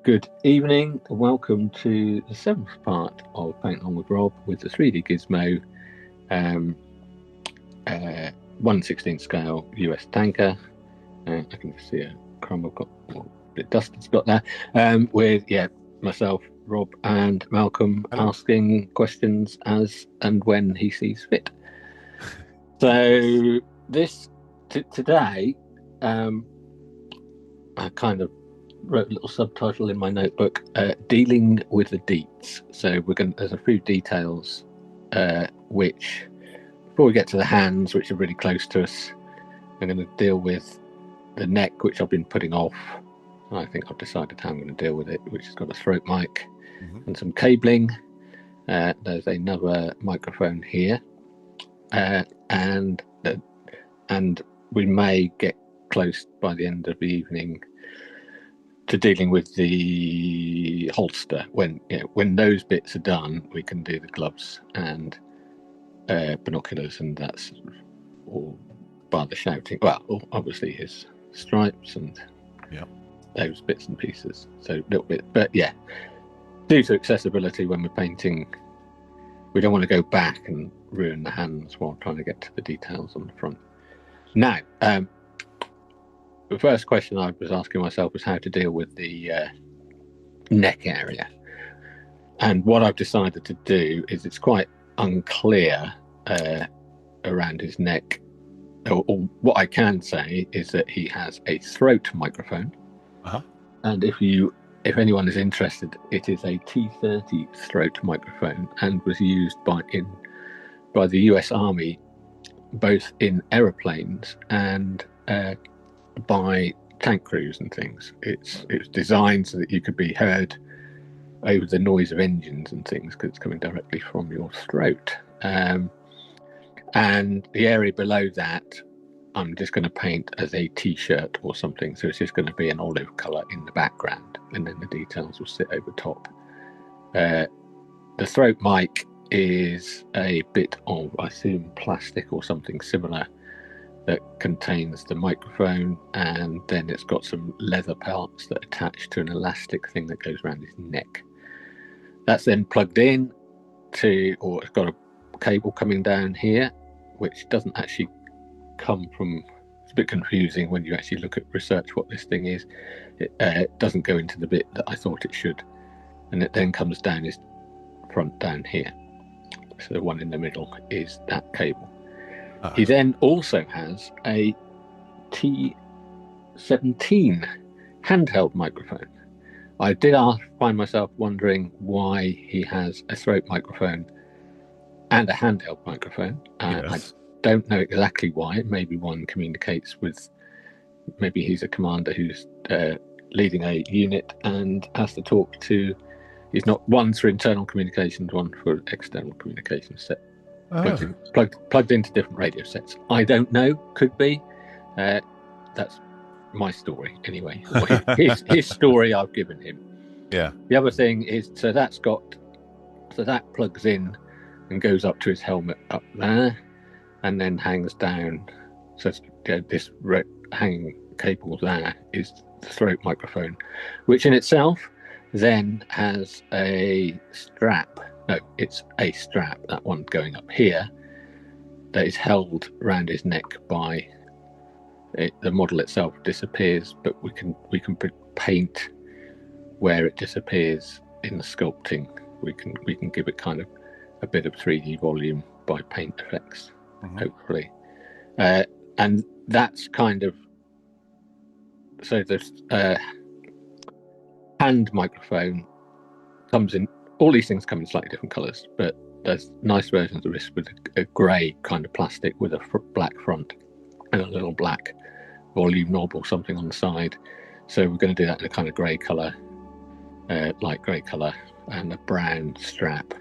Good evening, and welcome to the seventh part of Paint On with Rob with the 3D Gizmo 1/16 scale US tanker. I can see a crumb I've got, or a bit of dust it's got there, with myself, Rob, and Malcolm. Hello. Asking questions as and when he sees fit. So today, I kind of wrote a little subtitle in my notebook, dealing with the deets. So there's a few details which, before we get to the hands, which are really close to us, I'm going to deal with the neck, which I've been putting off. I think I've decided how I'm going to deal with it, which has got a throat mic and some cabling. There's another microphone here, and we may get close by the end of the evening to dealing with the holster. When those bits are done, we can do the gloves and binoculars, and that's all by the shouting. Well, obviously his stripes and those bits and pieces. So a little bit, but yeah, due to accessibility, when we're painting, we don't want to go back and ruin the hands while trying to get to the details on the front. Now, the first question I was asking myself was how to deal with the neck area. And what I've decided to do is, it's quite unclear around his neck. Or what I can say is that he has a throat microphone. And if anyone is interested, it is a T30 throat microphone and was used by the US Army, both in aeroplanes and by tank crews and things. It's designed so that you could be heard over the noise of engines and things, because it's coming directly from your throat. And the area below that, I'm just going to paint as a t-shirt or something, so it's just going to be an olive colour in the background, and then the details will sit over top. The throat mic is a bit of, I assume, plastic or something similar that contains the microphone, and then it's got some leather parts that attach to an elastic thing that goes around his neck. That's then plugged in or it's got a cable coming down here, which doesn't actually come from, it's a bit confusing when you actually look at research what this thing is. It doesn't go into the bit that I thought it should, and it then comes down his front down here. So the one in the middle is that cable. He then also has a T17 handheld microphone. I did find myself wondering why he has a throat microphone and a handheld microphone. I don't know exactly why. Maybe one communicates with, maybe he's a commander who's leading a unit and has to talk to, he's not one for internal communications, one for external communications set. Plugged into different radio sets. I don't know. Could be. That's my story anyway. His story I've given him. Yeah. The other thing is, so that plugs in and goes up to his helmet up there, and then hangs down. So this hanging cable there is the throat microphone, which in itself then has a strap. No, it's a strap, that one going up here, that is held around his neck by it. The model itself disappears, but we can paint where it disappears in the sculpting. We can give it kind of a bit of 3D volume by paint effects, hopefully. And that's kind of, so the hand microphone comes in. All these things come in slightly different colours, but there's nice versions of this with a grey kind of plastic with a black front and a little black volume knob or something on the side. So we're going to do that in a kind of grey colour, light grey colour, and a brown strap,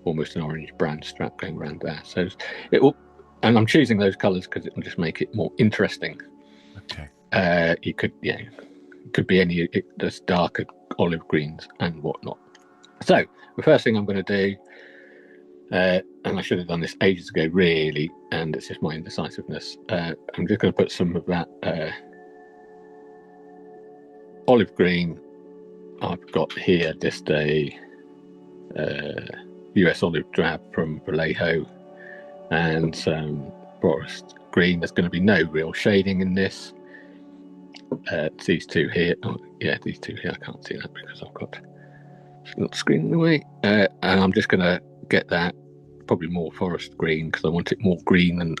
almost an orange brown strap going around there. So it will, and I'm choosing those colours because it will just make it more interesting. Okay. You could, it could be any, there's darker olive greens and whatnot. So the first thing I'm going to do, and I should have done this ages ago really, and it's just my indecisiveness, I'm just going to put some of that olive green I've got here just a US olive drab from Vallejo and some forest green. There's going to be no real shading in this. These two here, these two here, I can't see that because I've got the screen in the way. And I'm just going to get that probably more forest green because I want it more green than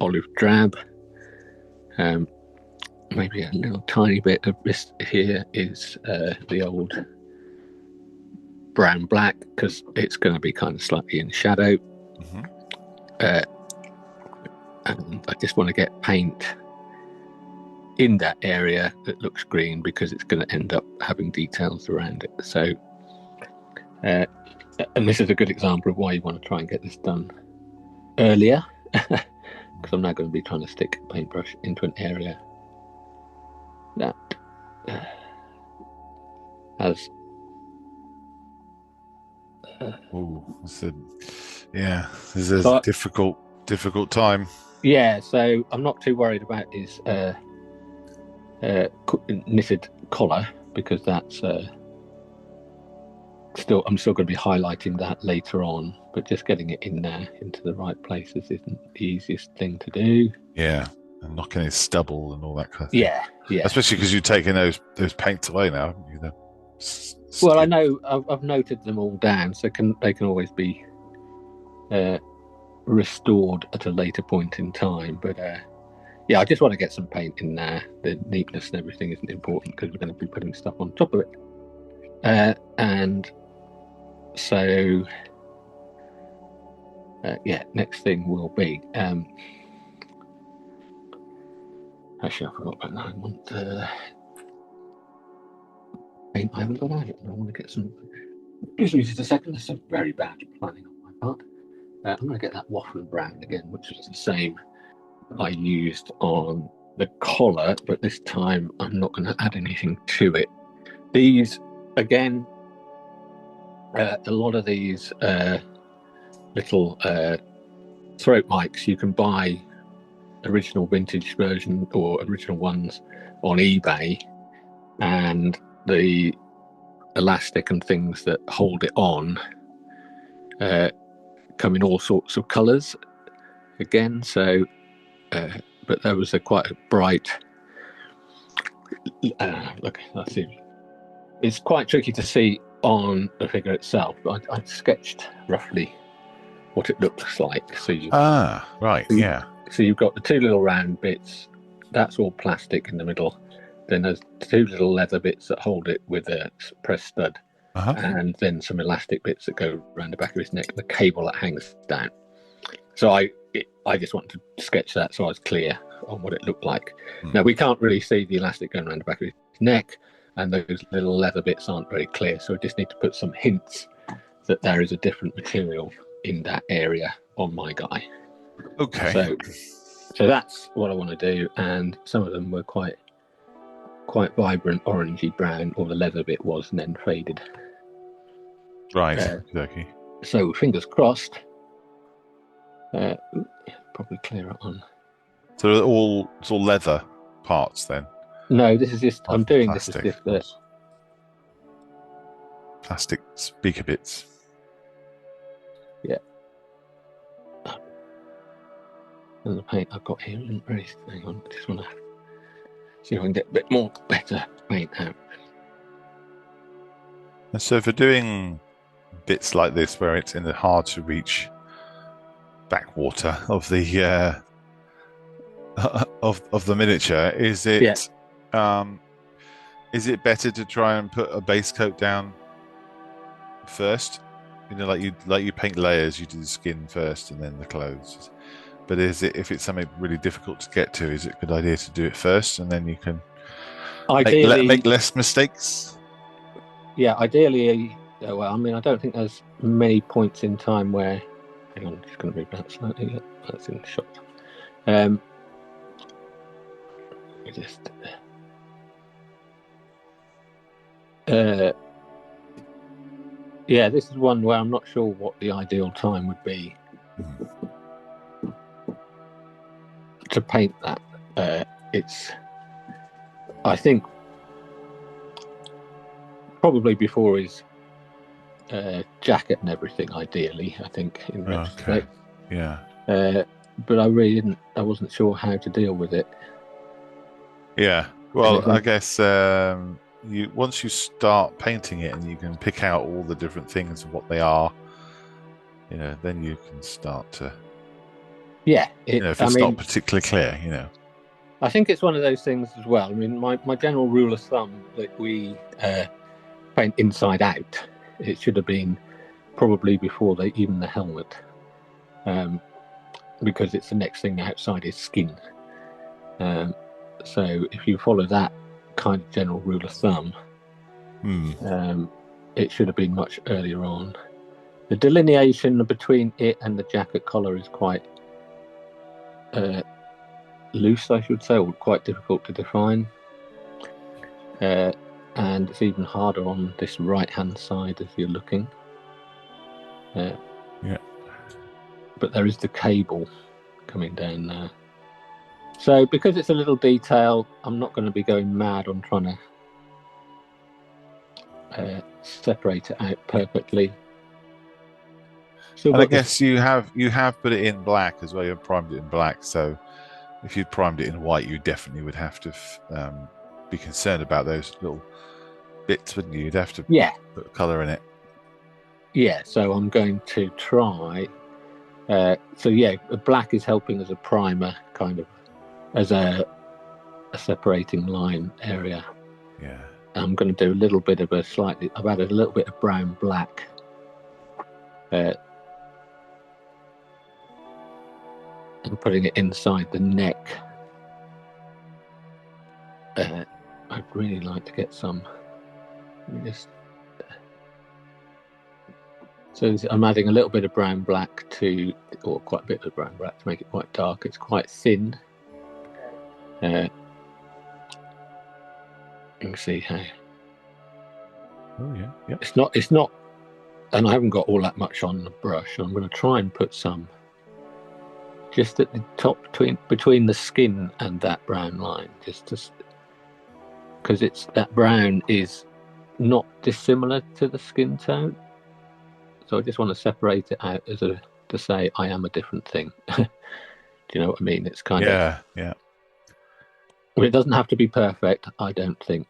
olive drab. Maybe a little tiny bit of this here is the old brown black because it's going to be kind of slightly in shadow. Mm-hmm. And I just want to get paint in that area that looks green because it's going to end up having details around it. So, and this is a good example of why you want to try and get this done earlier because I'm now going to be trying to stick a paintbrush into an area that has this is a difficult time. Yeah, so I'm not too worried about his knitted collar because that's I'm still going to be highlighting that later on, but just getting it in there into the right places isn't the easiest thing to do. Yeah, and knocking his stubble and all that kind of thing. Yeah. Especially because you're taking those paints away now, haven't you? Well, I know I've noted them all down, so they can always be restored at a later point in time. But I just want to get some paint in there. The neatness and everything isn't important because we're going to be putting stuff on top of it. And so, next thing will be. Actually, I forgot about that. I want paint I haven't got out. I want to get some. Excuse me just a second. That's some very bad planning on my part. I'm going to get that waffle brown again, which is the same I used on the collar, but this time I'm not going to add anything to it. These, again, a lot of these little throat mics, you can buy original vintage version or original ones on eBay, and the elastic and things that hold it on come in all sorts of colours again. So but there was quite a bright look, let's see, it's quite tricky to see on the figure itself, but I sketched roughly what it looks like. So so you've got the two little round bits, that's all plastic in the middle, then there's two little leather bits that hold it with a press stud, and then some elastic bits that go around the back of his neck, the cable that hangs down. So I just wanted to sketch that so I was clear on what it looked like. Now we can't really see the elastic going around the back of his neck, and those little leather bits aren't very clear, so I just need to put some hints that there is a different material in that area on my guy. Okay. So that's what I want to do, and some of them were quite vibrant orangey brown, or the leather bit was, and then faded. Right. Exactly. So fingers crossed. Probably clear it on. So it's all leather parts then? No, this is just I'm doing plastic, this as just plastic speaker bits. Yeah. And the paint I've got here isn't very. Hang on, I just want to see if I can get a bit more better paint out. And so for doing bits like this where it's in the hard to reach backwater of the of the miniature, is it better to try and put a base coat down first? You know, like you paint layers, you do the skin first and then the clothes. But if it's something really difficult to get to, is it a good idea to do it first and then you can make less mistakes? Yeah, ideally. Well, I mean, I don't think there's many points in time where. Hang on, I'm just going to move that slightly. Yeah, that's in the shot. This is one where I'm not sure what the ideal time would be to paint that. I think probably before his jacket and everything, ideally, I think, in retrospect. Yeah. But I wasn't sure how to deal with it. Yeah. Well, I guess once you start painting it and you can pick out all the different things and what they are, then you can start to. Yeah. If it's not particularly clear, I think it's one of those things as well. I mean, my general rule of thumb that we paint inside out, it should have been probably before even the helmet, because it's the next thing outside is skin. So if you follow that kind of general rule of thumb, it should have been much earlier on. The delineation between it and the jacket collar is quite loose, I should say, or quite difficult to define. And it's even harder on this right-hand side as you're looking. Yeah. But there is the cable coming down there. So because it's a little detail, I'm not going to be going mad on trying to separate it out perfectly. And I guess you have put it in black as well. You've primed it in black. So if you'd primed it in white, you definitely would have to be concerned about those little bits, wouldn't you? You'd have to put colour in it. Yeah, so I'm going to try. Black is helping as a primer, kind of, as a separating line area. Yeah. I'm going to do a little bit of I've added a little bit of brown black. I'm putting it inside the neck. I'd really like to get some. So I'm adding a little bit of brown black or quite a bit of brown black to make it quite dark. It's quite thin. You can see how. Oh yeah. Yep. It's not, and I haven't got all that much on the brush. I'm going to try and put some just at the top between the skin and that brown line, because that brown is not dissimilar to the skin tone. So I just want to separate it out to say I am a different thing. Do you know what I mean? It's kind of yeah. Well, it doesn't have to be perfect, I don't think.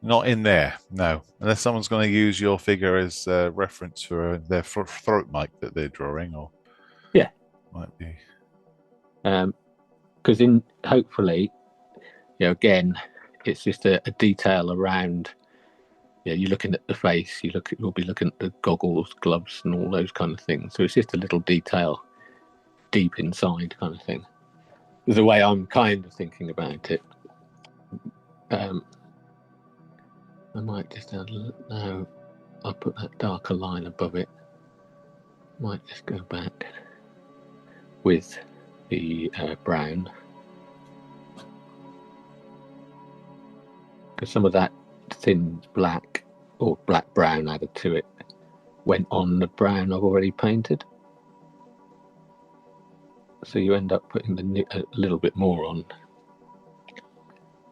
Not in there, no. Unless someone's going to use your figure as a reference for their throat mic that they're drawing, or might be. Because hopefully, again, it's just a detail around. You're looking at the face. You'll be looking at the goggles, gloves, and all those kind of things. So it's just a little detail deep inside, kind of thing. The way I'm kind of thinking about it. I might just add now. I'll put that darker line above it. Might just go back with the brown, because some of that thin black or black brown added to it went on the brown I've already painted. So you end up putting a little bit more on.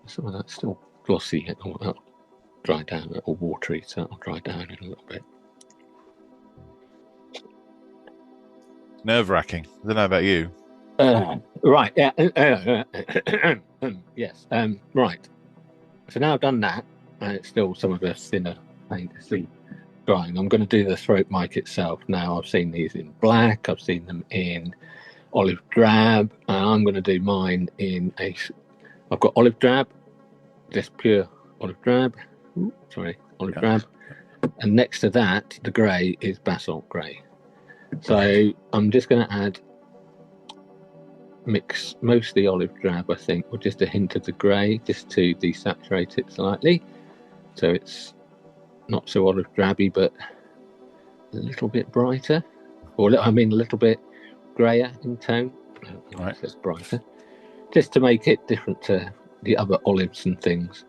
Some of that's still glossy. That'll dry down, or watery, so that'll dry down in a little bit. Nerve-wracking. I don't know about you. Right. Yeah. Yes. Right. So now I've done that, and it's still some of the thinner paint to see drying. I'm going to do the throat mic itself now. I've seen these in black. I've seen them in olive drab, and I'm going to do mine in I've got olive drab, just pure olive drab. Olive drab. And next to that, the grey is basalt grey. So I'm just going to mix mostly olive drab, I think, with just a hint of the grey, just to desaturate it slightly. So it's not so olive drabby, but a little bit brighter. A little bit greyer in tone. Right. It's brighter. Just to make it different to the other olives and things.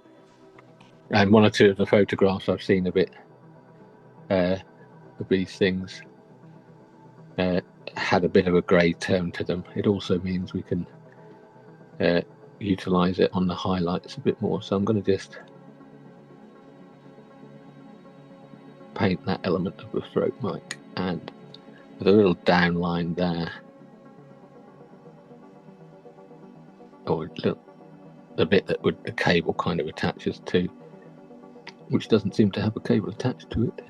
And one or two of the photographs I've seen of these things had a bit of a grey tone to them. It also means we can utilize it on the highlights a bit more. So I'm going to just paint that element of the throat mic, and with a little down line there, or the bit that the cable kind of attaches to, which doesn't seem to have a cable attached to it.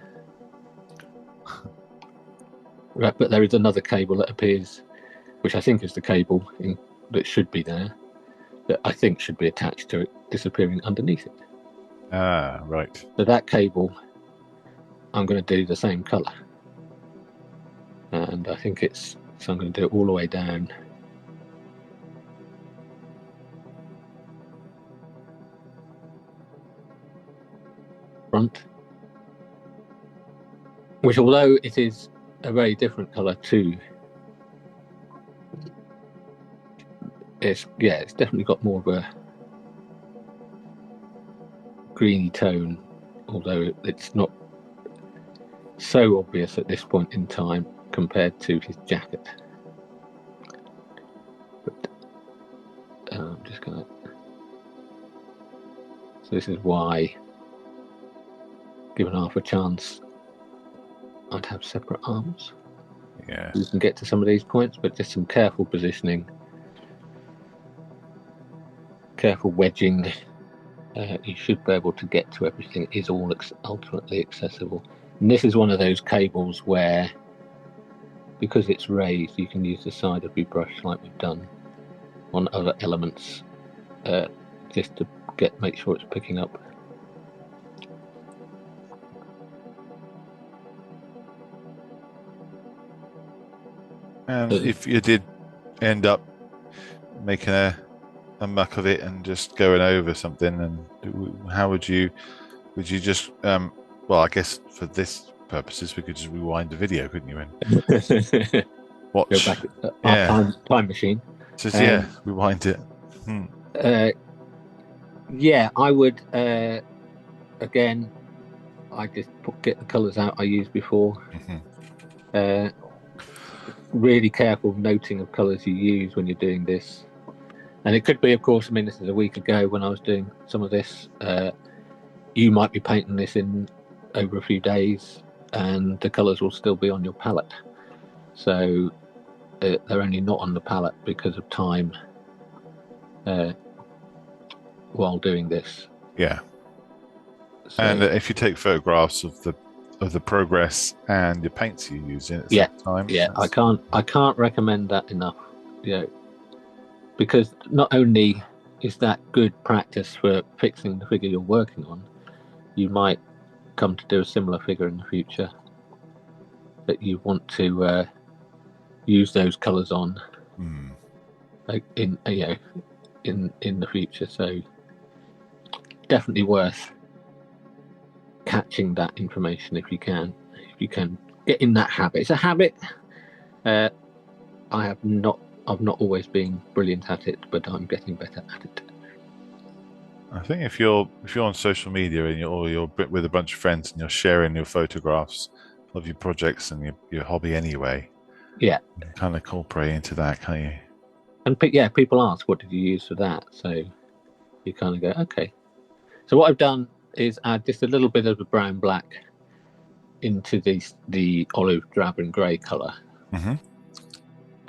Right, but there is another cable that appears, which I think is the cable that should be there, that I think should be attached to it, disappearing underneath it. Ah, right. So that cable, I'm going to do the same colour. And I think so I'm going to do it all the way down. Front. Which, although it is a very different colour too, it's definitely got more of a greeny tone, although it's not so obvious at this point in time compared to his jacket. But I'm just gonna. So this is why, given half a chance, I'd have separate arms. Yeah. You can get to some of these points, but just some careful positioning, careful wedging. You should be able to get to everything. It is all ultimately accessible. And this is one of those cables where, because it's raised, you can use the side of your brush like we've done on other elements, just to make sure it's picking up. And if you did end up making a muck of it and just going over something, and how would you just well, I guess for this purposes we could just rewind the video, couldn't you, and watch? Go back, our time machine. Just rewind it. Yeah, I would. Again, I just get the colours out I used before. Really careful noting of colours you use when you're doing this. And it could be, of course, I mean, this is a week ago when I was doing some of this. You might be painting this in over a few days, and the colours will still be on your palette. So they're only not on the palette because of time while doing this. Yeah. So, and if you take photographs of the progress and the paints you use in at the same time. Yeah, I can't recommend that enough. Because not only is that good practice for fixing the figure you're working on, you might come to do a similar figure in the future that you want to use those colours on in the future. So definitely worth catching that information if you can get in that habit. It's a habit. I've not always been brilliant at it, but I'm getting better at it. I think if you're on social media and you're with a bunch of friends and you're sharing your photographs of your projects and your hobby anyway, you can kind of incorporate into that, can't you? And people ask, what did you use for that? So you kind of go, okay. So what I've done is add just a little bit of the brown black into the olive drab and grey colour.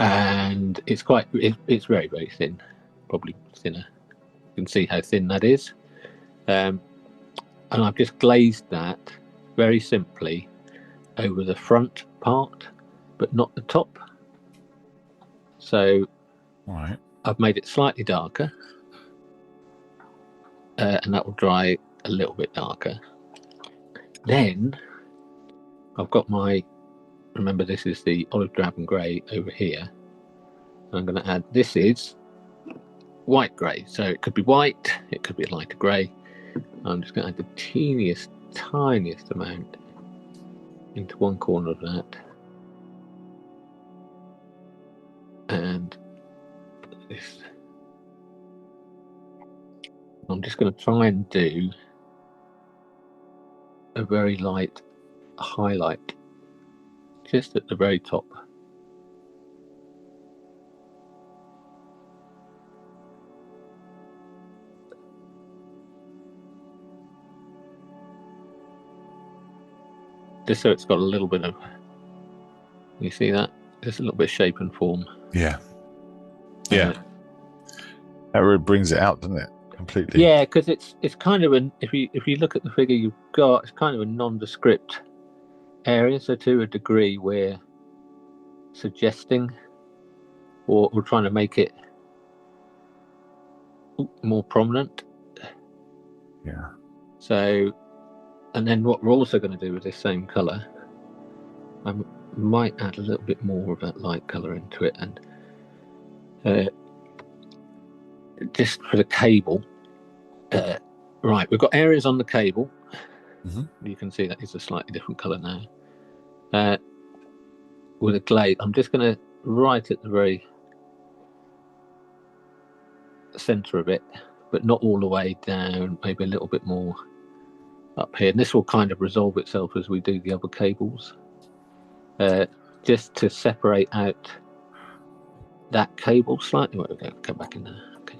And it's very, very thin, probably thinner. You can see how thin that is. And I've just glazed that very simply over the front part, but not the top. So I've made it slightly darker, and that will dry a little bit darker. Then I've got remember this is the olive drab and grey over here. I'm going to add, this is white grey. So it could be white, it could be a lighter grey. I'm just going to add the tiniest amount into one corner of that. And this. I'm just going to try and do a very light highlight just at the very top. just so it's got a little bit of. You see that? Just a little bit of shape and form. Yeah. Yeah. That really brings it out, doesn't it? Completely. Yeah, because it's kind of an if you look at the figure you've got, it's kind of a nondescript area. So to a degree, we're suggesting or trying to make it more prominent. Yeah. So, and then what we're also going to do with this same colour, I might add a little bit more of that light colour into it, and just for the cable. Right, we've got areas on the cable. Mm-hmm. You can see that it's a slightly different colour now. With a glaze, I'm just going to right at the very centre of it, but not all the way down, maybe a little bit more up here. And this will kind of resolve itself as we do the other cables, just to separate out that cable slightly. Well, we'll come back in there. Okay.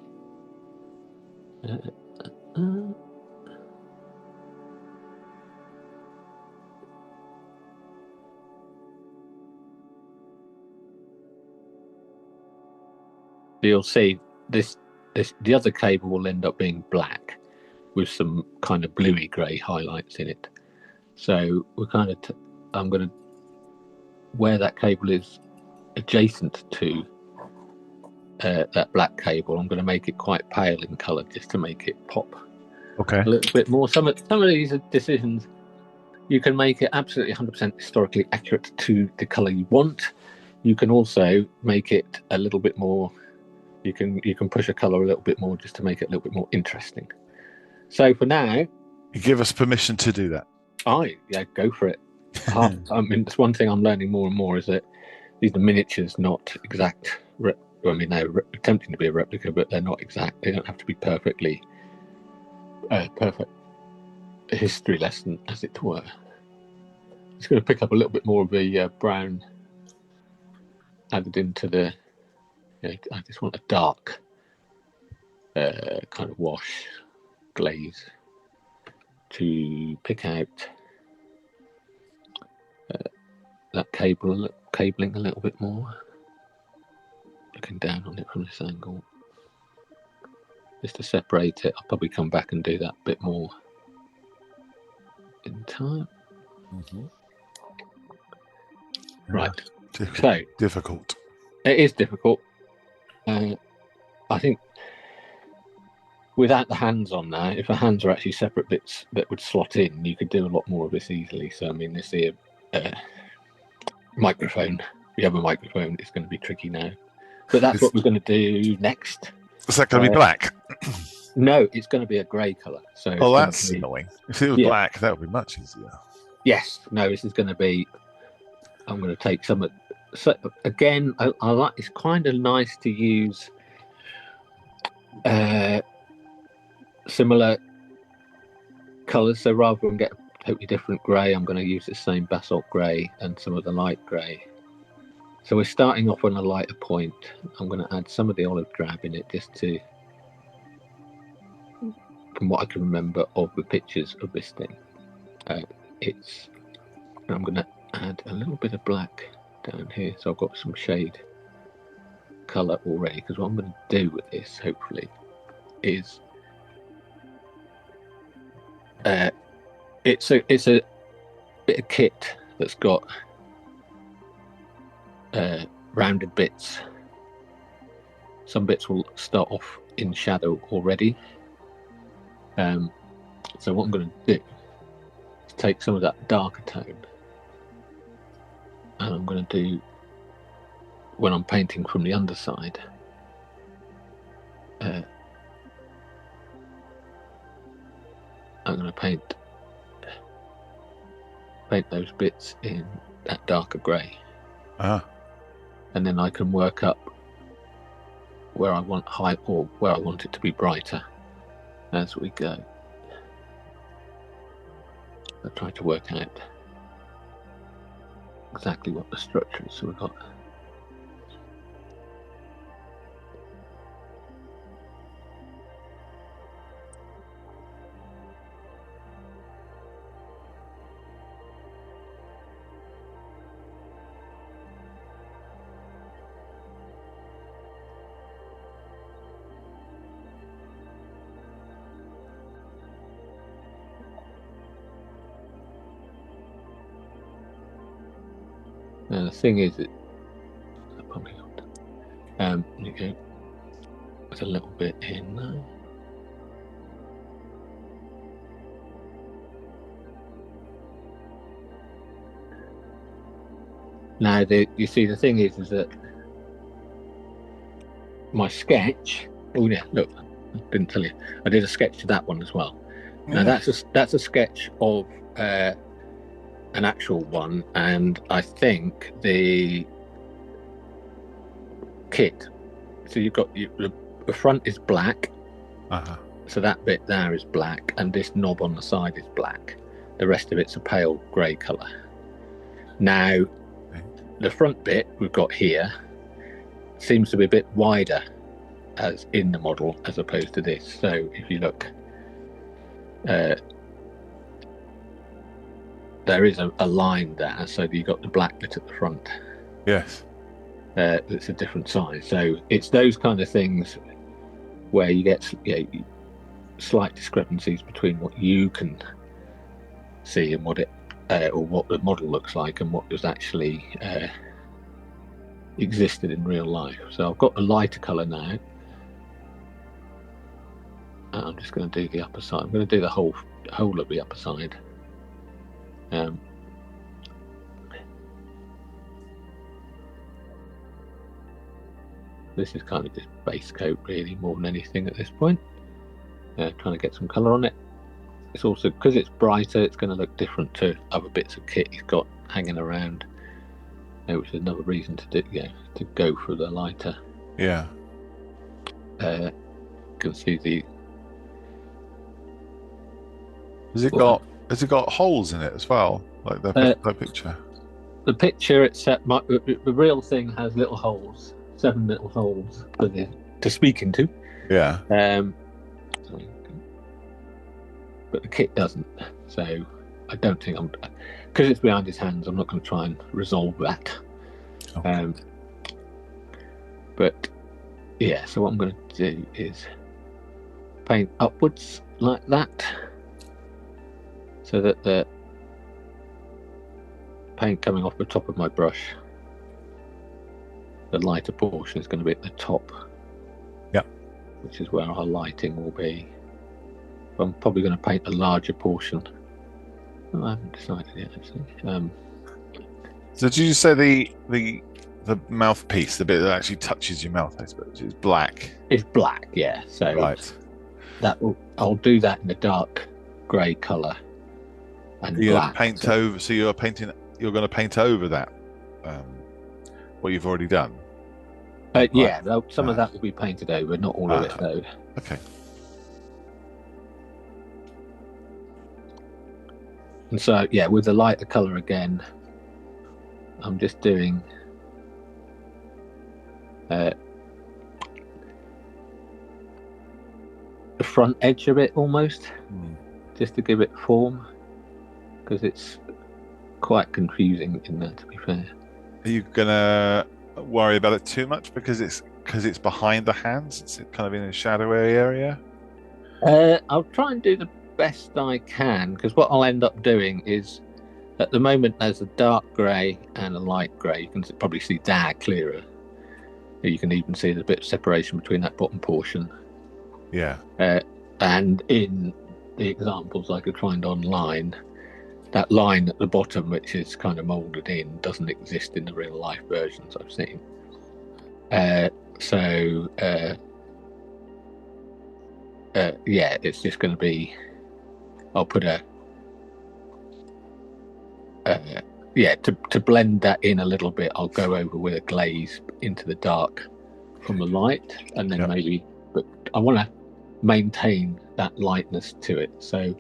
You'll see this the other cable will end up being black with some kind of bluey grey highlights in it. So we're kind of I'm going to, where that cable is adjacent to that black cable, I'm going to make it quite pale in colour just to make it pop a little bit more. Some of these decisions, you can make it absolutely 100% historically accurate to the colour you want. You can also make it a little bit more. You can push a colour a little bit more just to make it a little bit more interesting. So for now, you give us permission to do that. Yeah, go for it. I mean, that's one thing I'm learning more and more is that these are miniatures, not exact. I mean, they're attempting to be a replica, but they're not exact. They don't have to be perfectly perfect history lesson, as it were. Just going to pick up a little bit more of the brown added into the. I just want a dark kind of wash glaze to pick out that cabling a little bit more. Looking down on it from this angle, just to separate it. I'll probably come back and do that a bit more in time. Mm-hmm. Right. So difficult. It is difficult. I think without the hands on now, if the hands are actually separate bits that would slot in, you could do a lot more of this easily. So I mean, this here microphone, the other microphone is going to be tricky now. But that's what we're going to do next. Is that going to be black? No, it's going to be a grey colour. So that's annoying. If it was black, that would be much easier. Yes. No, this is going to be. I'm going to take some. So again, I like. It's kind of nice to use similar colours. So rather than get a totally different grey, I'm going to use the same basalt grey and some of the light grey. So we're starting off on a lighter point. I'm going to add some of the olive drab in it just to, from what I can remember of the pictures of this thing, I'm going to add a little bit of black down here. So I've got some shade colour already, because what I'm going to do with this, hopefully, is it's a bit of kit that's got rounded bits. Some bits will start off in shadow already. So what I'm going to do is take some of that darker tone, and I'm going to do, when I'm painting from the underside, I'm going to paint those bits in that darker grey. And then I can work up where I want high or where I want it to be brighter as we go. I try to work out exactly what the structure is. So we've got Now the thing is, that probably not. You go with a little bit in there. Now, you see, the thing is that my sketch. Oh yeah, look, I didn't tell you. I did a sketch to that one as well. Now that's a sketch of an actual one, and I think the kit. So you've got the front is black. So that bit there is black, and this knob on the side is black. The rest of it's a pale grey colour. Now, the front bit we've got here seems to be a bit wider as in the model as opposed to this. So if you look, there is a line there. So you've got the black bit at the front. Yes. It's a different size. So it's those kind of things where you get slight discrepancies between what you can see and what it or what the model looks like and what was actually existed in real life. So I've got a lighter colour now. And I'm just going to do the upper side. I'm going to do the whole of the upper side. This is kind of just base coat really more than anything at this point. Trying to get some colour on it. It's also, because it's brighter, it's going to look different to other bits of kit he's got hanging around, which is another reason to to go for the lighter. Yeah. You can see the. Has it got holes in it as well, like that picture? The picture itself, the real thing has little holes, 7 little holes to speak into. Yeah. But the kit doesn't, so I don't think because it's behind his hands, I'm not going to try and resolve that. Okay. But yeah, so what I'm going to do is paint upwards like that, so that the paint coming off the top of my brush, the lighter portion is going to be at the top. Yeah. Which is where our lighting will be. I'm probably going to paint a larger portion. I haven't decided yet, actually. So did you say the mouthpiece, the bit that actually touches your mouth, I suppose, is black? It's black, yeah. So right. I'll do that in a dark grey colour and black. Paint over. So you're going to paint over that. What you've already done. Yeah, some of that will be painted over, not all of it though. Okay. And so, yeah, with the lighter colour again, I'm just doing the front edge of it almost, just to give it form, because it's quite confusing in that, to be fair. Are you going to worry about it too much because it's behind the hands? It's kind of in a shadowy area? I'll try and do the best I can, because what I'll end up doing is, at the moment there's a dark grey and a light grey. You can probably see that clearer. You can even see there's a bit of separation between that bottom portion. Yeah. And in the examples I could find online, that line at the bottom, which is kind of moulded in, doesn't exist in the real life versions I've seen. Yeah, it's just going to be, I'll put to blend that in a little bit, I'll go over with a glaze into the dark from the light, and then maybe, but I want to maintain that lightness to it. So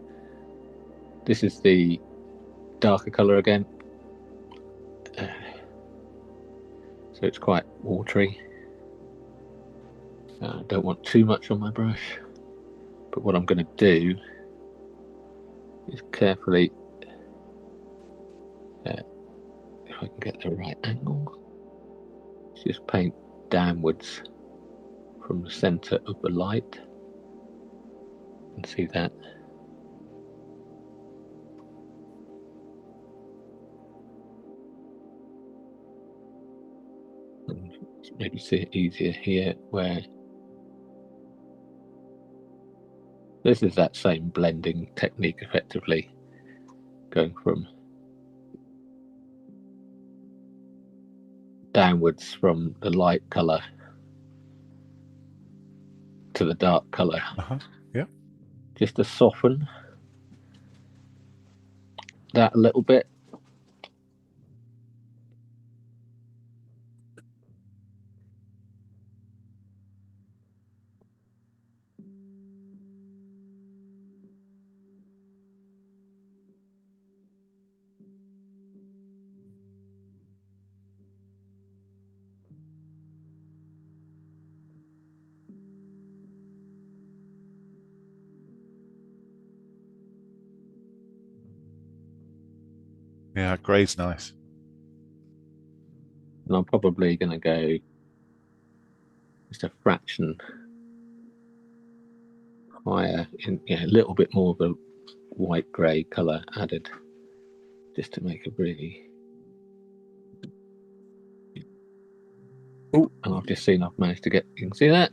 this is the darker colour again. So it's quite watery. I don't want too much on my brush, but what I'm going to do is carefully, if I can get the right angle, just paint downwards from the centre of the light. You can see that. maybe see it easier here, where this is that same blending technique, effectively going from downwards from the light color to the dark color, Yeah. just to soften that a little bit. Yeah, grey's nice. And I'm probably going to go just a fraction higher, in a little bit more of a white grey colour added, just to make it really. Oh, and I've just seen I've managed to get. You can see that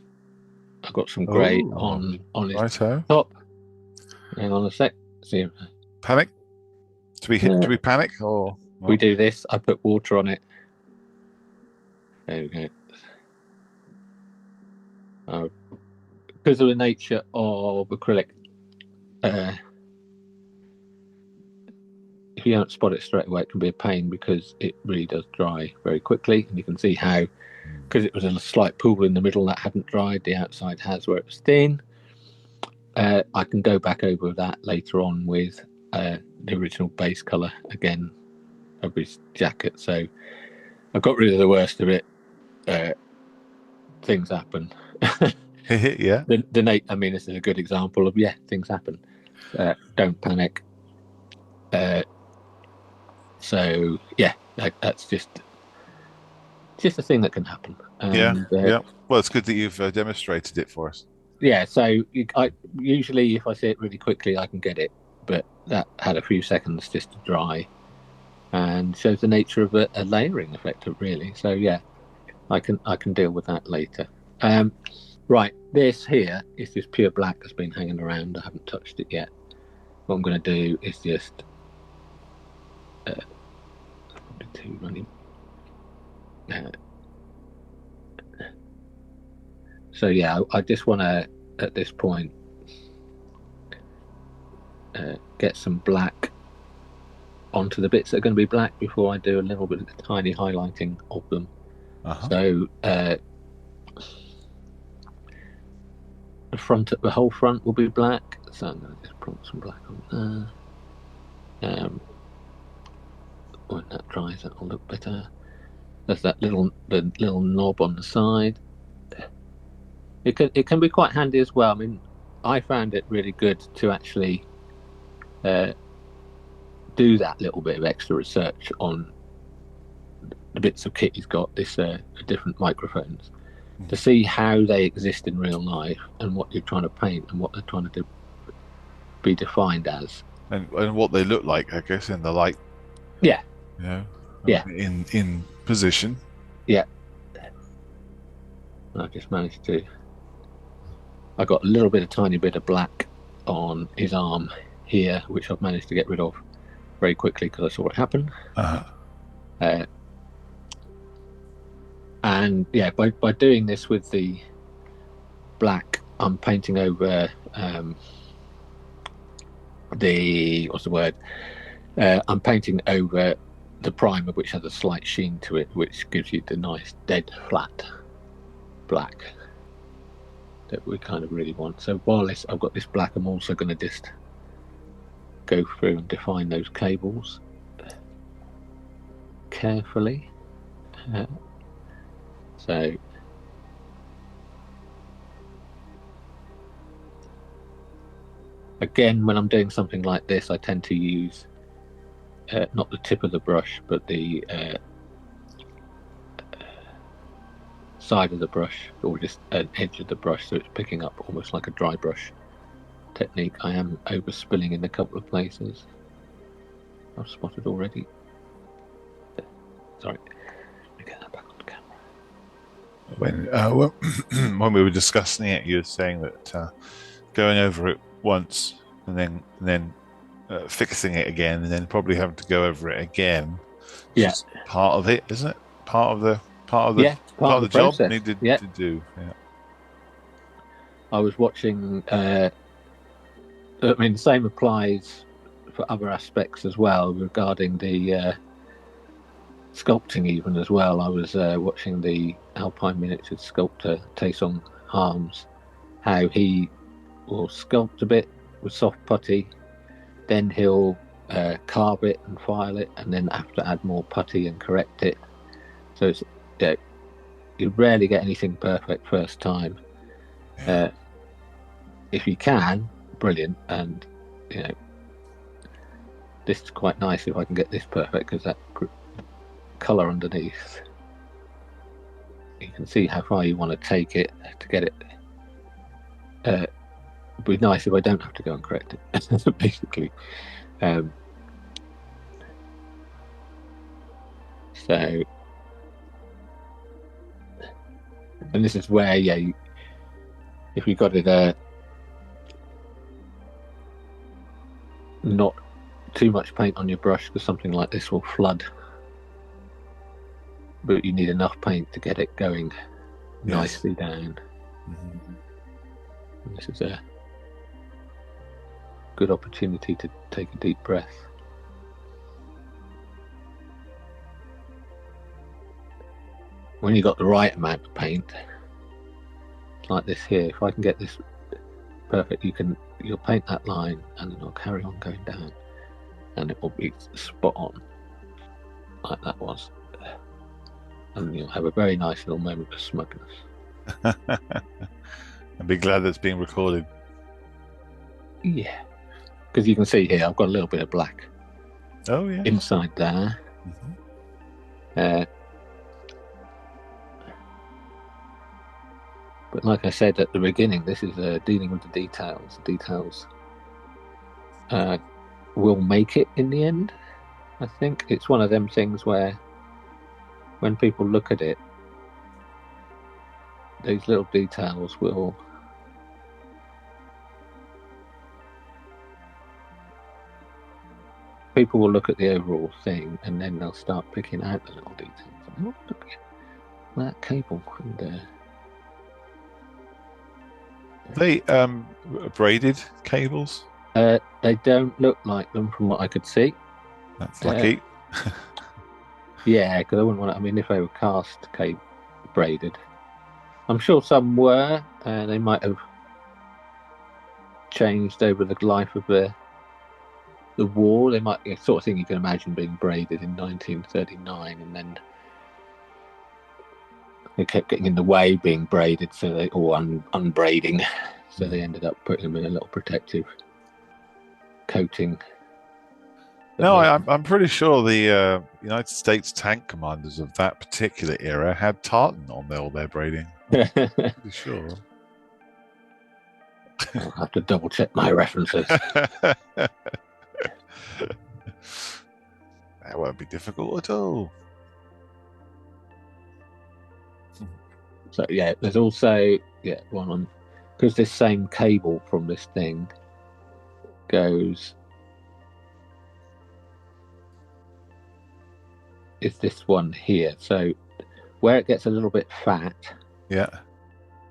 I've got some grey on his top. Hang on a sec. See, panic? Do we panic or what? We do this? I put water on it. There we go. Because of the nature of acrylic, if you don't spot it straight away, it can be a pain because it really does dry very quickly. And you can see how, because it was a slight pool in the middle that hadn't dried, the outside has where it was thin. I can go back over that later on with the original base colour again of his jacket. So I got rid of the worst of it. Things happen. Yeah. I mean, this is a good example of things happen. Don't panic. So that's just a thing that can happen. And, yeah. Well, it's good that you've demonstrated it for us. Yeah. So I usually, if I see it really quickly, I can get it, but that had a few seconds just to dry, and shows the nature of a layering effect, really. So yeah, I can deal with that later. Right, this here is just pure black that's been hanging around. I haven't touched it yet. What I'm going to do is just probably too running. So yeah, I just want to, at this point, get some black onto the bits that are going to be black before I do a little bit of tiny highlighting of them. So the whole front will be black. So I'm going to just put some black on there. When that dries, that'll look better. There's the little knob on the side. It can be quite handy as well. I mean, I found it really good to actually do that little bit of extra research on the bits of kit he's got, this different microphones, to see how they exist in real life and what you're trying to paint and what they're trying to be defined as, and what they look like, I guess, in the light. Yeah. In position. Yeah. I just managed to. I got a little bit, a tiny bit of black on his arm here, which I've managed to get rid of very quickly because I saw it happen. And yeah, by doing this with the black, I'm painting over I'm painting over the primer, which has a slight sheen to it, which gives you the nice dead flat black that we kind of really want. So while I've got this black, I'm also going to just go through and define those cables carefully. So again, when I'm doing something like this, I tend to use not the tip of the brush, but the side of the brush, or just an edge of the brush, so it's picking up almost like a dry brush technique. I am overspilling in a couple of places. I've spotted already. Sorry, let me get that back on camera. when we were discussing it, you were saying that going over it once and then fixing it again, and then probably having to go over it again. It's Yeah, just part of it, isn't it? Part of the yeah, part of the job process. needed Yeah, to do. Yeah. I was watching. I mean, the same applies for other aspects as well regarding the sculpting, even as well. I was watching the Alpine miniature sculptor Taesong Harms, how he will sculpt a bit with soft putty, then he'll carve it and file it, and then have to add more putty and correct it. So it's you rarely get anything perfect first time. Yeah. If you can, brilliant, and you know this is quite nice if I can get this perfect, because that color underneath, you can see how far you want to take it to get it. It'd be nice if I don't have to go and correct it, basically. So, and this is where, if you got it not too much paint on your brush, because something like this will flood, but you need enough paint to get it going nicely down. Mm-hmm. And this is a good opportunity to take a deep breath. When you got the right amount of paint, like this here, if I can get this perfect, you'll paint that line and then I'll carry on going down and it will be spot on like that was, and you'll have a very nice little moment of smugness. I'd be glad that's being recorded. Yeah, because you can see here I've got a little bit of black inside there. Mm-hmm. But like I said at the beginning, this is dealing with the details. The details will make it in the end. I think it's one of them things where when people look at it, these little details will people will look at the overall thing and then they'll start picking out the little details. Oh, look at that cable. And, they braided cables? They don't look like them from what I could see. That's lucky. Yeah, because I wouldn't want to. I mean, if they were cast cable braided, I'm sure some were. They might have changed over the life of the war. They might, sort of thing you can imagine being braided in 1939, and then they kept getting in the way being braided, so they unbraiding. So they ended up putting them in a little protective coating. No, I'm pretty sure the United States tank commanders of that particular era had tartan on all their braiding. Pretty sure. I'll have to double check my references. That won't be difficult at all. So yeah, there's also one on, because this same cable from this thing goes, is this one here. So where it gets a little bit fat,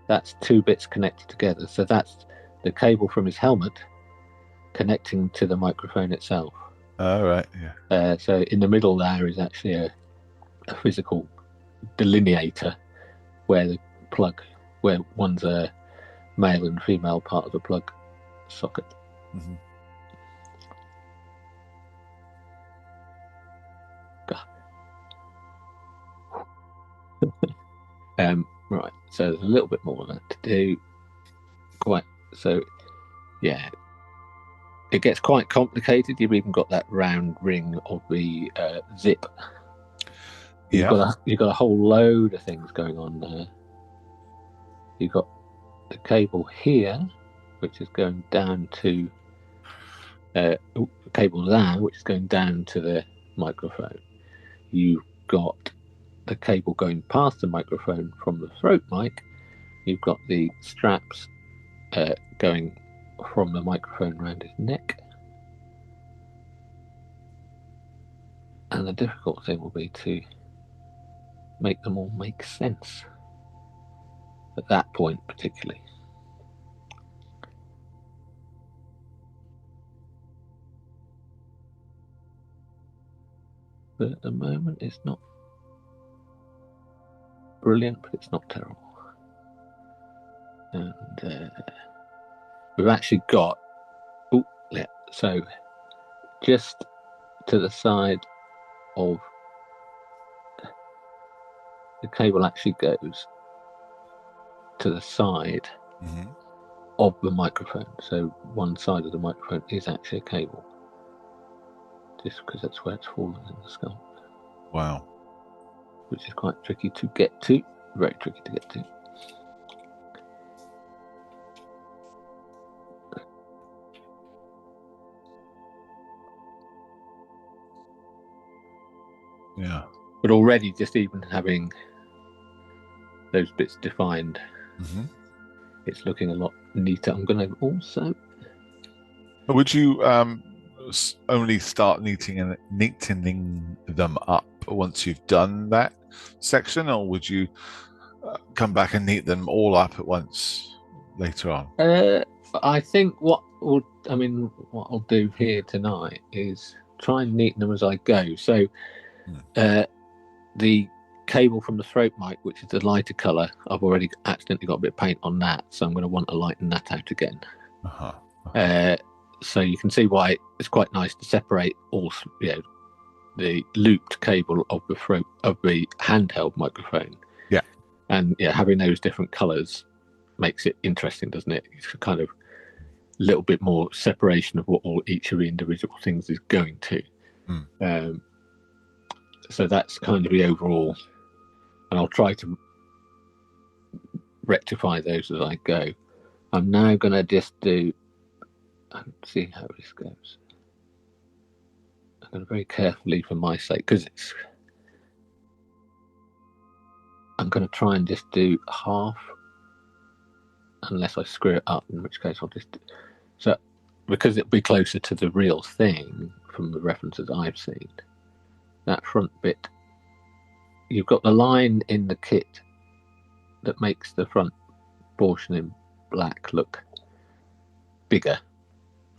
that's two bits connected together. So that's the cable from his helmet connecting to the microphone itself. Oh, right, yeah. So in the middle there is actually a physical delineator where the plug, where one's a male and female part of the plug socket. Mm-hmm. Right, so there's a little bit more of that to do. So yeah, it gets quite complicated. You've even got that round ring of the zip. You've got a whole load of things going on there. You've got the cable here, which is going down to the cable there, which is going down to the microphone. You've got a cable going past the microphone from the throat mic. You've got the straps going from the microphone around his neck. And the difficult thing will be to make them all make sense at that point, particularly. But at the moment, it's not brilliant, but it's not terrible. And we've actually got, so just to the side of the cable actually goes to the side of the microphone. So one side of the microphone is actually a cable, just because that's where it's fallen in the skull. Wow. Which is quite tricky to get to, very tricky to get to. Yeah. But already just even having those bits defined, it's looking a lot neater. I'm going to also... Would you only start neatening them up once you've done that section, or would you come back and neat them all up at once later on? I think what I'll do here tonight is try and neaten them as I go. So the cable from the throat mic, which is the lighter colour, I've already accidentally got a bit of paint on that, so I'm going to want to lighten that out again. So you can see why it's quite nice to separate all, the looped cable of the throat of the handheld microphone. Yeah. And having those different colours makes it interesting, doesn't it? It's kind of a little bit more separation of what each of the individual things is going to. So that's kind of the overall, and I'll try to rectify those as I go. I'm now going to just do, and see how this goes. I'm going to very carefully, for my sake, because I'm going to try and just do half, unless I screw it up, in which case I'll just... So, because it'll be closer to the real thing from the references I've seen, that front bit, you've got the line in the kit that makes the front portion in black look bigger.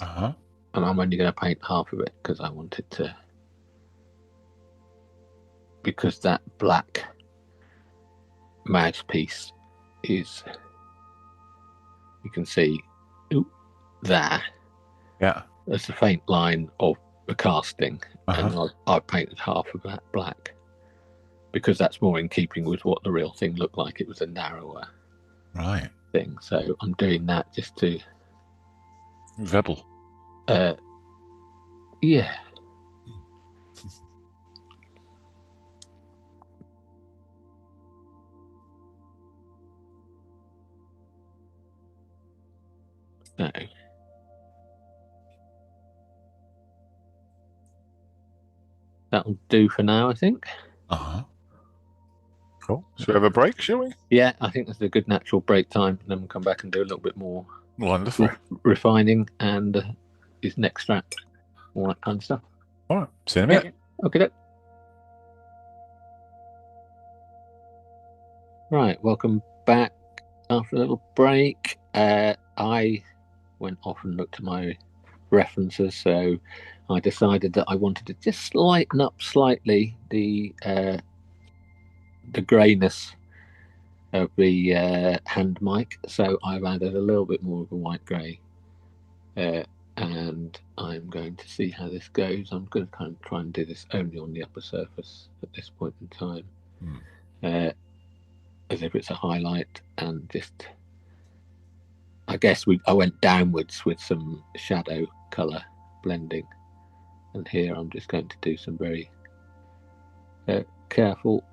And I'm only going to paint half of it because I wanted to, because that black mouthpiece is, you can see there. Yeah. There's a faint line of the casting, and I've painted half of that black because that's more in keeping with what the real thing looked like. It was a narrower thing. So I'm doing that just to rebel. Yeah. So that'll do for now, I think. Cool. Should we have a break, shall we? Yeah, I think that's a good natural break time. And then we'll come back and do a little bit more refining and his neck strap, all that kind of stuff. All right. See you in a minute. Okay. Right, welcome back after a little break. I went off and looked at my references, so I decided that I wanted to just lighten up slightly the greyness of the hand mic. So I've added a little bit more of a white grey, and I'm going to see how this goes. I'm going to kind of try and do this only on the upper surface at this point in time, as if it's a highlight, and just, I guess I went downwards with some shadow colour blending, and here I'm just going to do some very careful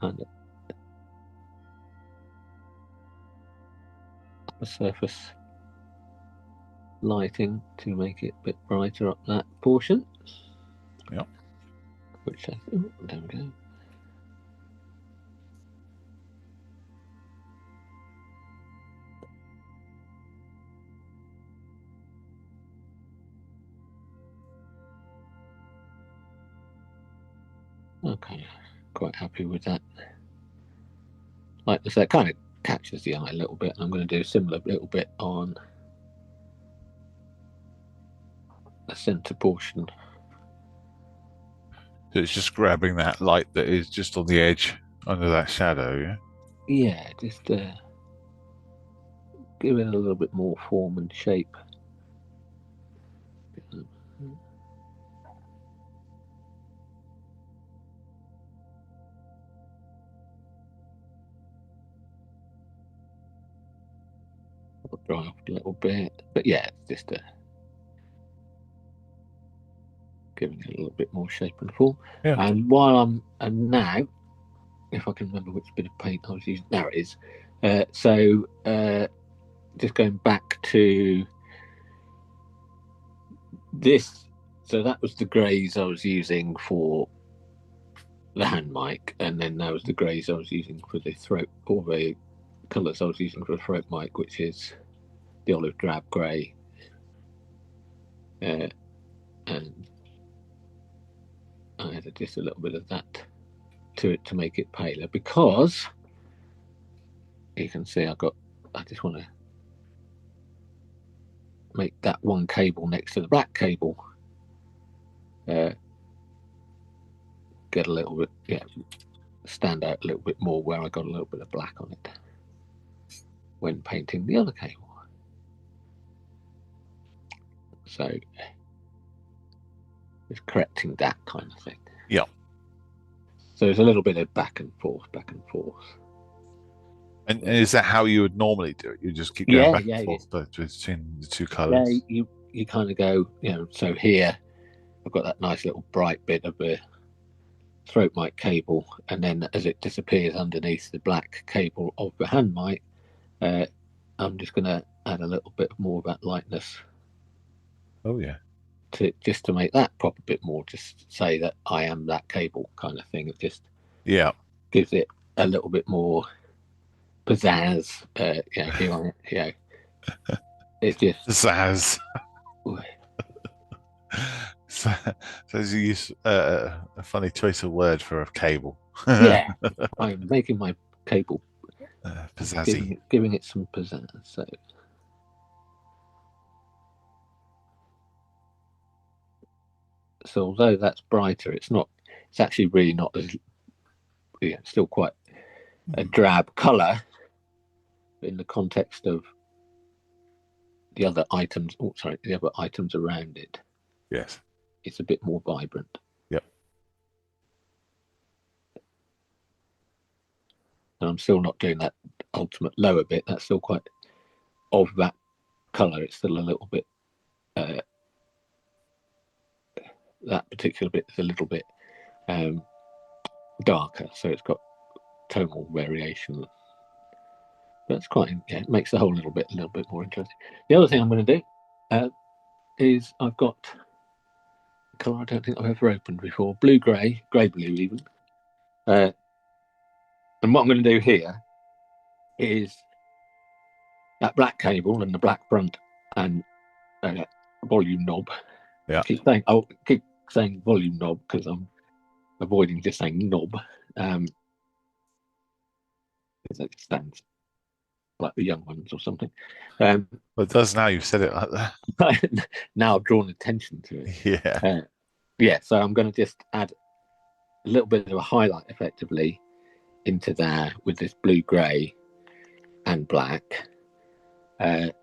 kind of upper surface lighting to make it a bit brighter up that portion. which oh, there we go. Okay, quite happy with that. Like I said, it kind of catches the eye a little bit, and I'm going to do a similar little bit on the centre portion. So it's just grabbing that light that is just on the edge under that shadow, yeah? Yeah, just give it a little bit more form and shape. I'll dry off a little bit, but yeah, it's just giving it a little bit more shape and form. Yeah. And while and now, if I can remember which bit of paint I was using, there it is. Just going back to this, so that was the greys I was using for the hand mic, and then that was the greys I was using for the throat, or the colours I was using for the throat mic, which is the olive drab grey, and I added just a little bit of that to it to make it paler, because you can see I just want to make that one cable next to the black cable get a little bit, stand out a little bit more, where I got a little bit of black on it when painting the other cable. So it's correcting that kind of thing. Yeah. So there's a little bit of back and forth. And is that how you would normally do it? You just keep going back and forth between the two colours? Yeah, you kind of go, so here I've got that nice little bright bit of a throat mic cable, and then as it disappears underneath the black cable of the hand mic, I'm just going to add a little bit more of that lightness. Oh yeah. Just to make that pop a bit more, just say that I am that cable kind of thing. It just gives it a little bit more pizzazz. It's just pizzazz. So you use a funny choice of word for a cable. Yeah, I'm making my cable pizzazzy, giving it some pizzazz. So although that's brighter, it's actually really not as, still quite a drab colour in the context of the other items. The other items around it. Yes, it's a bit more vibrant. Yep. And I'm still not doing that ultimate lower bit. That's still quite of that colour. It's still a little bit. That particular bit is a little bit darker, so it's got tonal variation. That's quite, it makes the whole a little bit more interesting. The other thing I'm going to do is I've got a colour I don't think I've ever opened before, blue-grey, grey-blue even. And what I'm going to do here is that black cable and the black front and volume knob. Yeah. I'll keep saying volume knob because I'm avoiding just saying knob. Because it stands like the young ones or something. Well, it does now. You've said it like that. Now I've drawn attention to it. Yeah. So I'm going to just add a little bit of a highlight, effectively, into there with this blue, grey, and black. But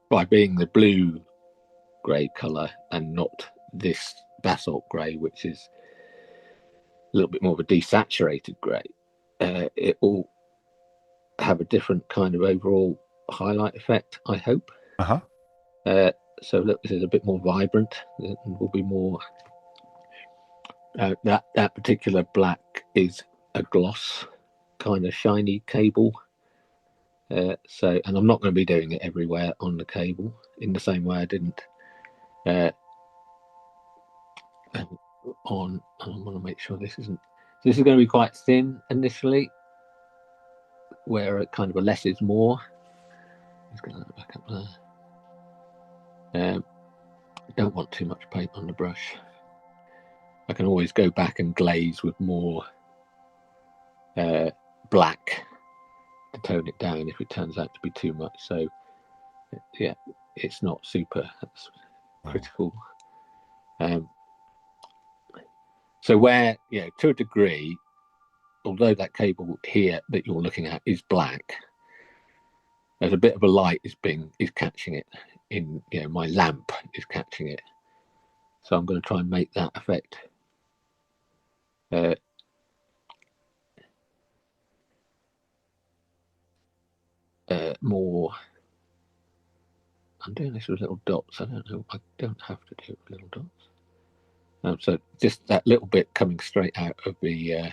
by being the blue grey colour and not this basalt grey, which is a little bit more of a desaturated grey, it will have a different kind of overall highlight effect, I hope. So look, this is a bit more vibrant and will be more. That particular black is a gloss kind of shiny cable. And I'm not going to be doing it everywhere on the cable in the same way I didn't on. I want to make sure this isn't. This is going to be quite thin initially, where kind of a less is more. Just going to back up there. Don't want too much paint on the brush. I can always go back and glaze with more black to tone it down if it turns out to be too much. So yeah, it's not super critical. So where, to a degree, although that cable here that you're looking at is black, there's a bit of a light is catching it in, my lamp is catching it. So I'm going to try and make that effect more. I'm doing this with little dots. I don't know. I don't have to do it with little dots. So just that little bit coming straight out of the.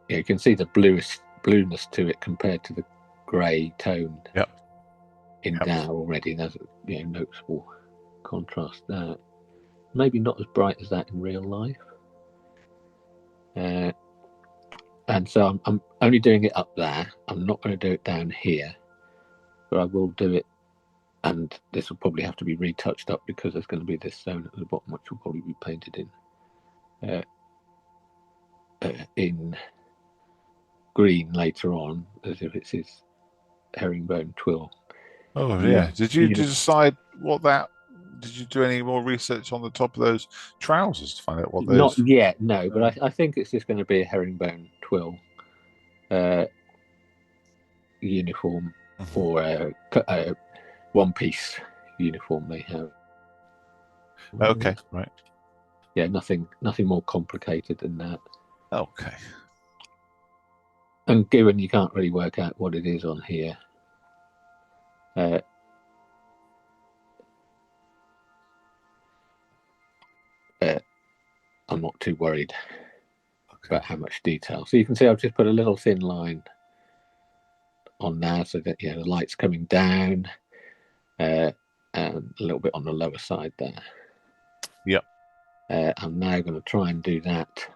You can see the blueness to it compared to the grey tone. Yep. In there already. There's a noticeable contrast there. Maybe not as bright as that in real life. And so I'm only doing it up there. I'm not going to do it down here, but I will do it. And this will probably have to be retouched up because there's going to be this zone at the bottom, which will probably be painted in green later on, as if it's his herringbone twill. Oh yeah. Did you decide what that? Did you do any more research on the top of those trousers to find out what those? Not yet, no. But I think it's just going to be a herringbone twill uniform or a one-piece uniform they have. Okay, right. Yeah, nothing more complicated than that. Okay. And given you can't really work out what it is on here, I'm not too worried about how much detail. So you can see I've just put a little thin line on there so that the light's coming down and a little bit on the lower side there. Yep. I'm now going to try and do that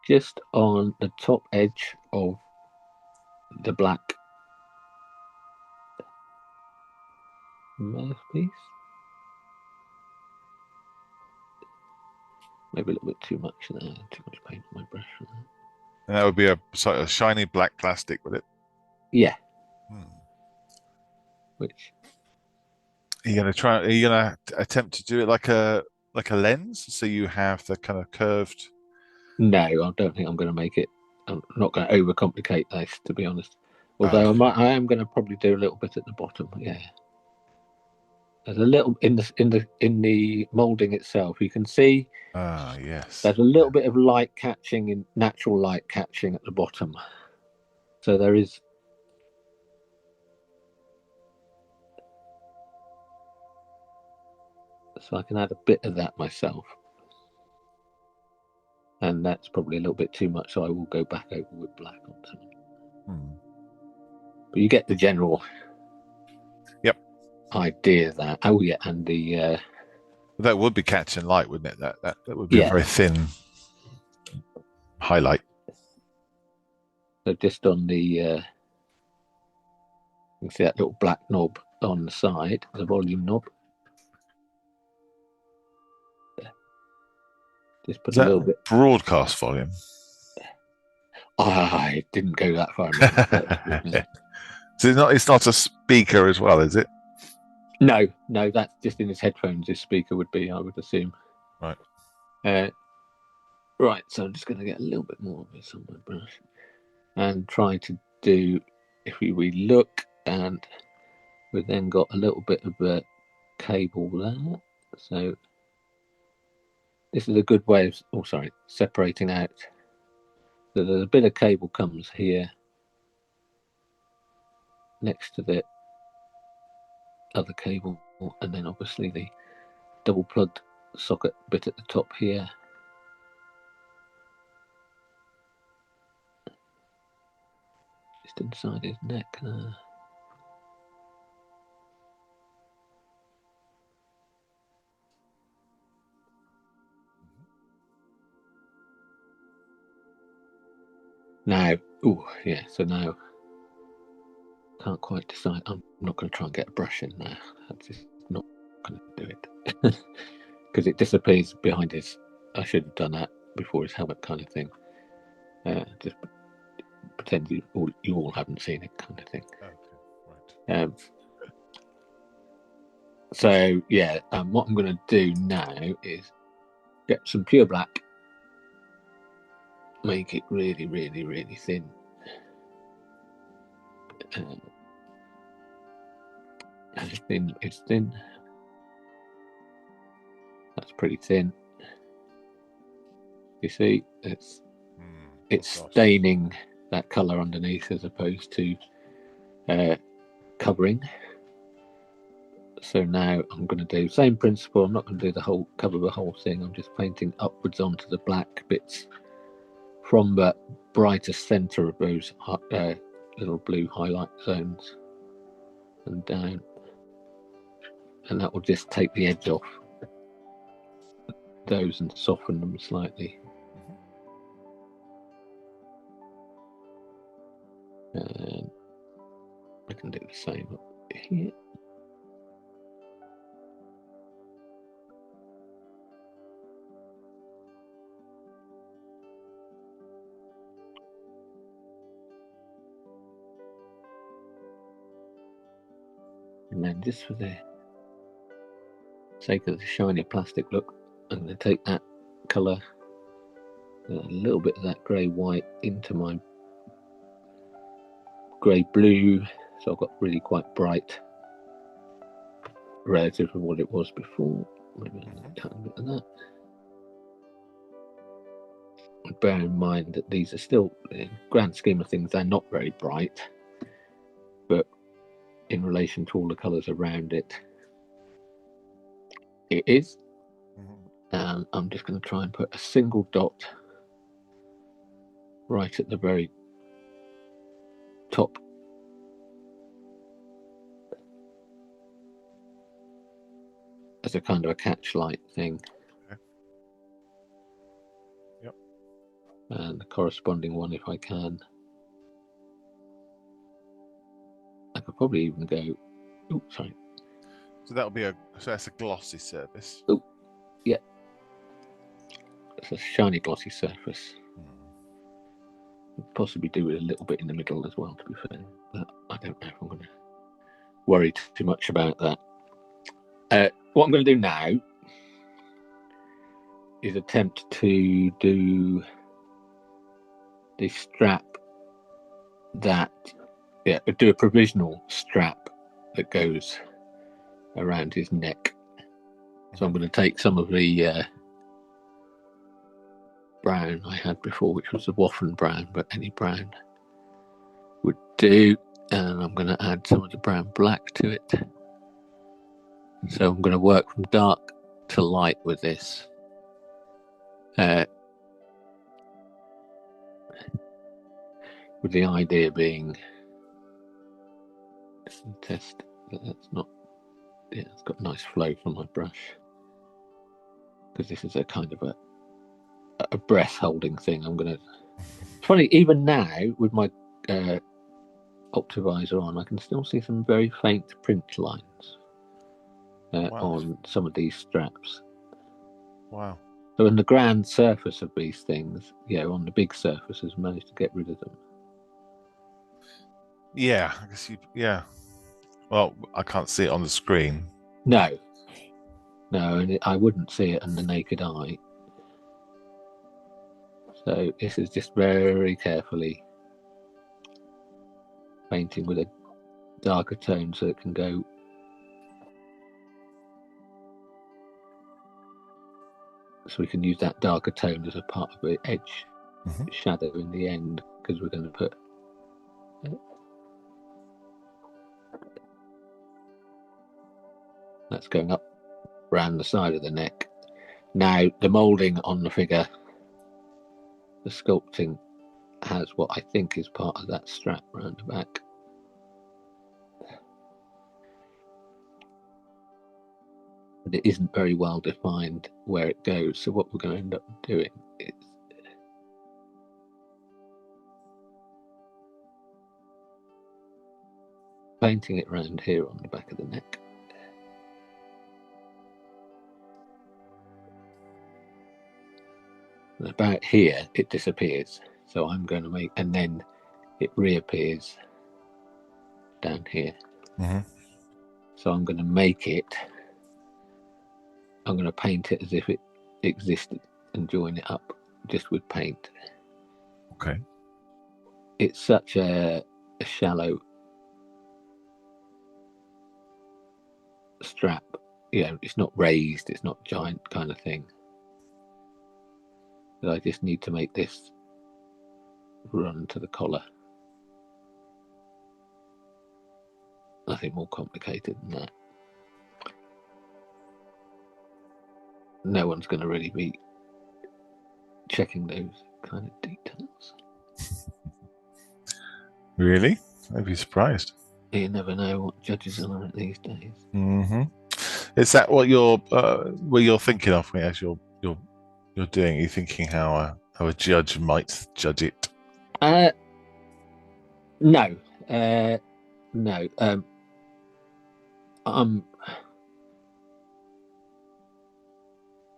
just on the top edge of the black mouthpiece. Maybe a little bit too much there, too much paint on my brush. And that would be a sort of shiny black plastic, would it? Yeah. Which are you going to try? Are you going to attempt to do it like a lens, so you have the kind of curved? No, I don't think I'm going to make it. I'm not going to overcomplicate this, to be honest. Although I am going to probably do a little bit at the bottom. Yeah, there's a little in the molding itself. You can see. Yes. There's a little bit of light catching in natural light catching at the bottom. So there is. So I can add a bit of that myself. And that's probably a little bit too much, so I will go back over with black on some. But you get the general idea that. Oh yeah, and the that would be catching light, wouldn't it? That would be a very thin highlight. So just on the you can see that little black knob on the side, the volume knob. Just put a little bit broadcast volume. I didn't go that far. So it's not a speaker as well, is it? No, that's just in his headphones. His speaker would be, I would assume. Right. Right. So I'm just going to get a little bit more of this on my brush and try to do. If we look, and we've then got a little bit of a cable there. So this is a good way of, separating out. So there's a bit of cable comes here next to the other cable, and then obviously the double plugged socket bit at the top here. Just inside his neck there. Now, oh yeah, so now can't quite decide. I'm not going to try and get a brush in there. I'm just not going to do it because it disappears behind his. I should have done that before his helmet, kind of thing. Just pretend you all haven't seen it, kind of thing. Okay, right. So yeah, what I'm going to do now is get some pure black, make it really, really, really thin. As thin as thin. That's pretty thin. You see, it's staining that colour underneath as opposed to covering. So now I'm going to do the same principle. I'm not going to do cover the whole thing. I'm just painting upwards onto the black bits from the brightest centre of those little blue highlight zones and down, and that will just take the edge off those and soften them slightly. And I can do the same up here. And then just for the sake of the shiny plastic look, I'm going to take that colour, a little bit of that grey white into my grey blue, so I've got really quite bright relative to what it was before. Maybe a tiny bit of that. Bear in mind that these are still, in grand scheme of things, they're not very bright, but in relation to all the colours around it, it is. And I'm just going to try and put a single dot right at the very top as a kind of a catch light thing. Okay. Yep. And the corresponding one, if I can. I could probably even go. Oh, sorry. So that'll be that's a glossy surface. Oh, yeah. It's a shiny glossy surface. Possibly do with a little bit in the middle as well, to be fair. But I don't know if I'm going to worry too much about that. What I'm going to do now is attempt to do the strap do a provisional strap that goes around his neck. So I'm going to take some of the brown I had before, which was the Waffen brown, but any brown would do, and I'm going to add some of the brown black to it. So I'm going to work from dark to light with this. With the idea being, test that that's not, yeah, it's got nice flow from my brush, because this is a kind of a breath holding thing. I'm going to, it's funny, even now with my Optivisor on, I can still see some very faint print lines on some of these straps. Wow. So in the grand surface of these things, on the big surfaces, managed to get rid of them. Yeah, I guess yeah. Well, I can't see it on the screen. No, and I wouldn't see it in the naked eye. So this is just very carefully painting with a darker tone so it can go. So we can use that darker tone as a part of the edge shadow in the end, because we're going to put that's going up around the side of the neck. Now the moulding on the figure, the sculpting, has what I think is part of that strap round the back. But it isn't very well defined where it goes. So what we're going to end up doing is painting it round here on the back of the neck. And about here, it disappears. So I'm going to make, and then it reappears down here. Mm-hmm. So I'm going to make it, I'm going to paint it as if it existed and join it up just with paint. Okay. It's such a shallow strap, it's not raised, it's not giant kind of thing. But I just need to make this run to the collar. Nothing more complicated than that. No one's going to really be checking those kind of details. Really? I'd be surprised. You never know what judges are like these days. Mm-hmm. Is that what you're thinking of as you're doing? Are you thinking how a judge might judge it? No.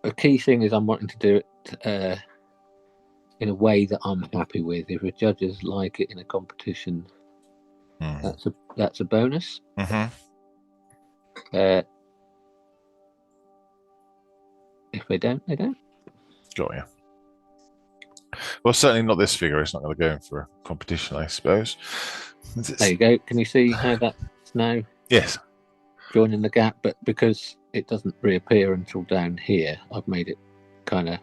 A key thing is I'm wanting to do it in a way that I'm happy with. If the judges like it in a competition, that's a bonus. Mm-hmm. If they don't, they don't. Got you. Well, certainly not this figure. It's not going to go in for a competition, I suppose. There you go. Can you see how that's now? Yes. Joining the gap, but because it doesn't reappear until down here, I've made it kind of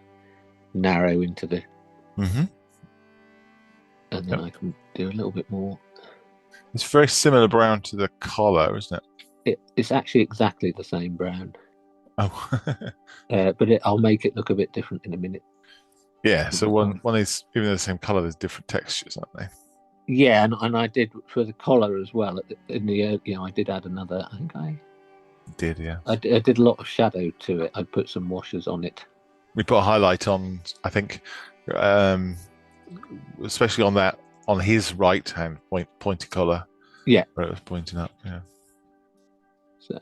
narrow into the. Mm-hmm. And then I can do a little bit more. It's very similar brown to the collar, isn't it? It's actually exactly the same brown. Oh. But I'll make it look a bit different in a minute. Yeah, so one is, even though the same colour, there's different textures, aren't they? Yeah, and I did for the collar as well. In the I did add another. I think I did. Yeah, I did a lot of shadow to it. I put some washes on it. We put a highlight on, I think, especially on his right hand pointy collar. Yeah, where it was pointing up. Yeah. So.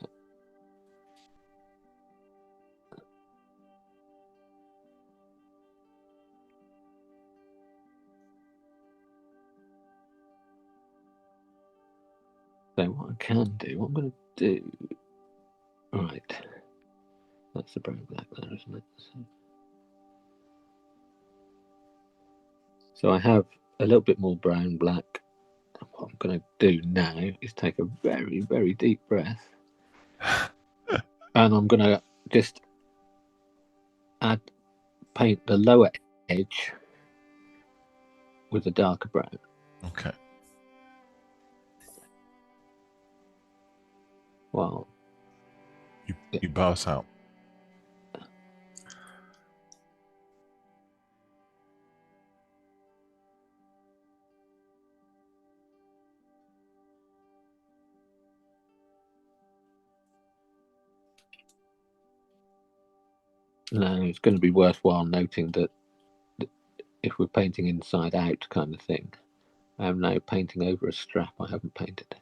So what I can do, what I'm going to do, right, that's the brown black there, isn't it? So I have a little bit more brown black. What I'm going to do now is take a very, very deep breath. And I'm going to just paint the lower edge with a darker brown. Okay. Well, you pass out. No, it's going to be worthwhile noting that if we're painting inside out kind of thing, I'm now painting over a strap I haven't painted.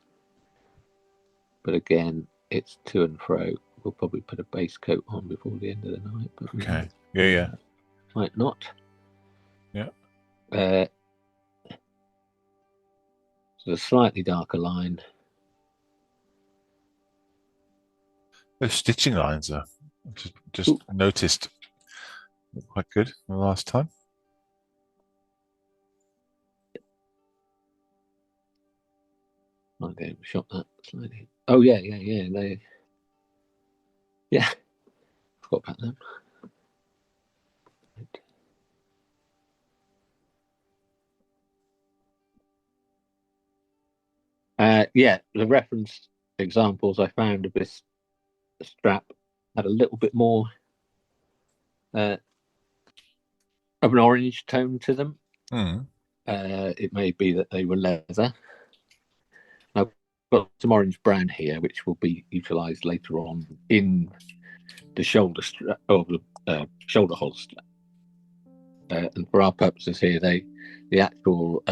But again, it's to and fro. We'll probably put a base coat on before the end of the night. But okay. Yeah. Might not. Yeah. So a slightly darker line. Those stitching lines are just noticed quite good the last time. Might be able to shot that slightly. Oh yeah. Forgot about them. The reference examples I found of this strap had a little bit more of an orange tone to them. It may be that they were leather. I've got some orange brown here, which will be utilised later on in the shoulder strap or the shoulder holster. And for our purposes here, the actual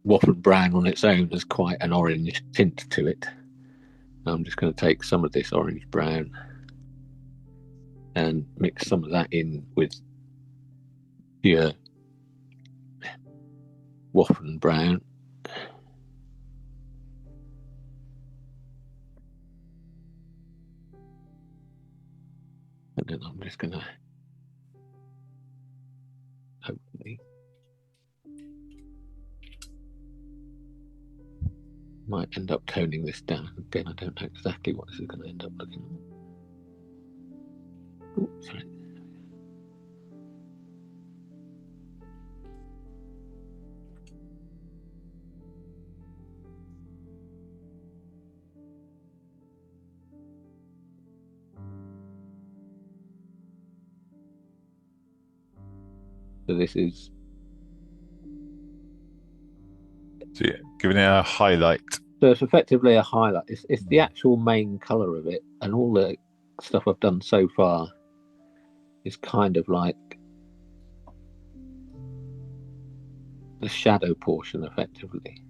Waffen brown on its own has quite an orange tint to it. I'm just going to take some of this orange brown and mix some of that in with pure Waffen brown. And then I'm just going to hopefully might end up toning this down. Again, I don't know exactly what this is going to end up looking like. Oh, sorry. So this is giving it a highlight. So it's effectively a highlight. It's the actual main colour of it, and all the stuff I've done so far is kind of like the shadow portion, effectively.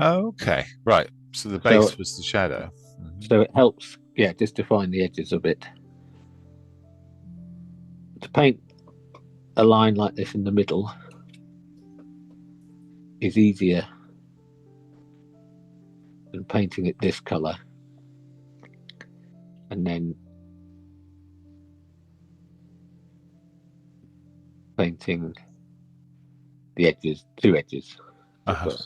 Okay, right. So the base was the shadow. So it helps, just define the edges a bit. To paint a line like this in the middle is easier than painting it this colour and then painting the edges, two edges. Sorry,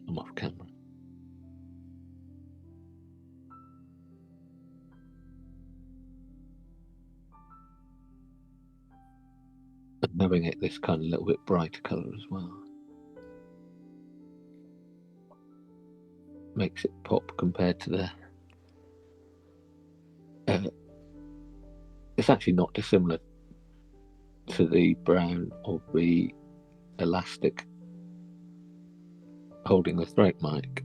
I'm off camera. And knowing it this kind of little bit brighter colour as well makes it pop compared to the it's actually not dissimilar to the brown of the elastic holding the throat mic.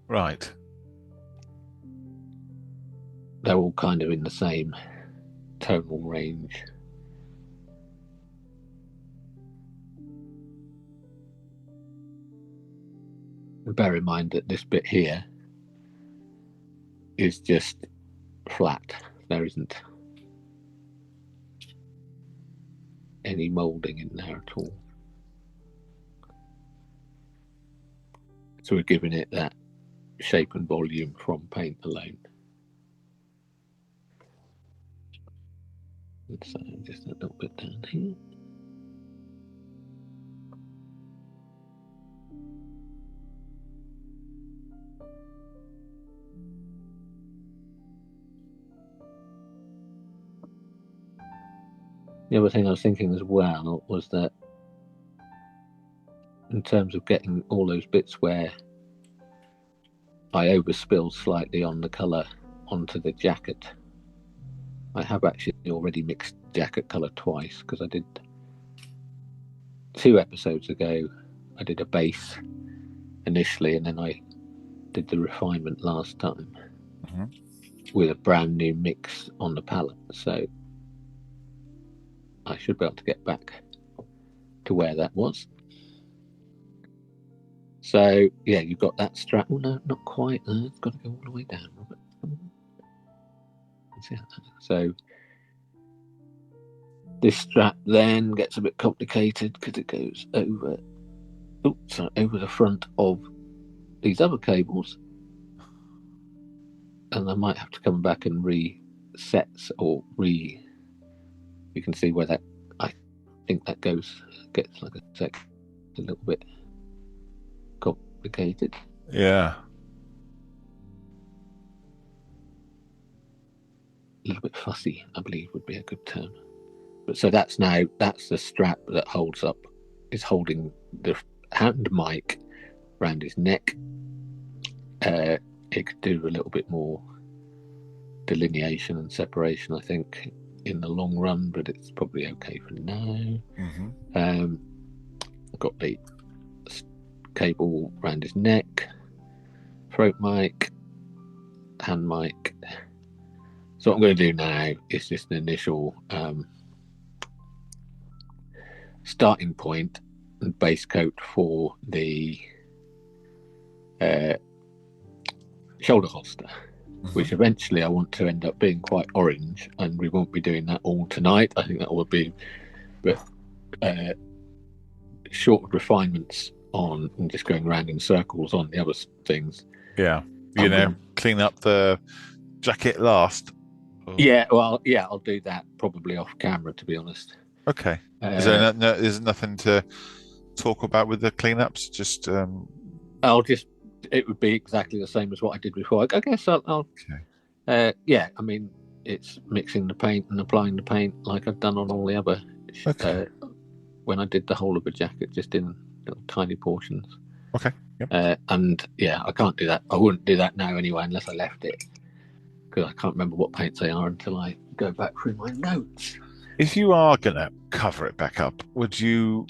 Right. They're all kind of in the same tonal range. And bear in mind that this bit here is just flat. There isn't any moulding in there at all. So we're giving it that shape and volume from paint alone. And so just a little bit down here. The other thing I was thinking as well was that in terms of getting all those bits where I overspilled slightly on the colour onto the jacket, I have actually already mixed jacket colour twice, because I did 2 episodes ago, I did a base initially and then I did the refinement last time with a brand new mix on the palette. So I should be able to get back to where that was. So yeah, you've got that strap. Oh no, not quite. It's got to go all the way down. So this strap then gets a bit complicated because it goes over the front of these other cables, and I might have to come back and reset you can see where that I think that gets, like I said, a little bit complicated. Yeah. A little bit fussy, I believe would be a good term. But so that's the strap that is holding the hand mic around his neck. It could do a little bit more delineation and separation, I think, in the long run, but it's probably okay for now. Got the cable around his neck, throat mic, hand mic. So what I'm going to do now is just an initial starting point and base coat for the shoulder holster, which eventually I want to end up being quite orange, and we won't be doing that all tonight. I think that will be short refinements on and just going around in circles on the other things. Yeah. Clean up the jacket last. Yeah, well, yeah, I'll do that probably off camera, to be honest. Okay. Is there is nothing to talk about with the cleanups? Just it would be exactly the same as what I did before. I guess I'll okay. yeah, I mean, it's mixing the paint and applying the paint like I've done on all the other when I did the whole of the jacket, just in little tiny portions. Okay. Yep. And yeah, I can't do that. I wouldn't do that now anyway, unless I left it, because I can't remember what paints they are until I go back through my notes. If you are going to cover it back up, would you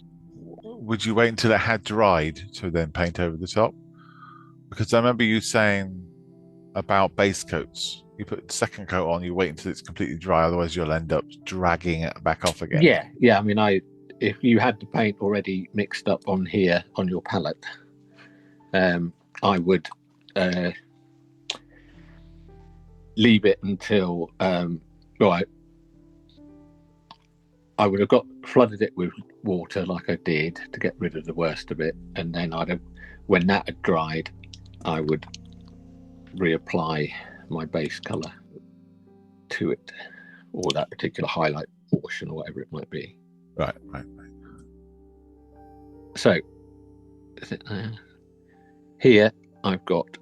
wait until it had dried to then paint over the top? Because I remember you saying about base coats. You put second coat on, you wait until it's completely dry, otherwise you'll end up dragging it back off again. Yeah. I mean, if you had the paint already mixed up on here on your palette, I would leave it until I would have flooded it with water like I did to get rid of the worst of it, and then when that had dried, I would reapply my base color to it, or that particular highlight portion, or whatever it might be. Right. So is it there? Here I've got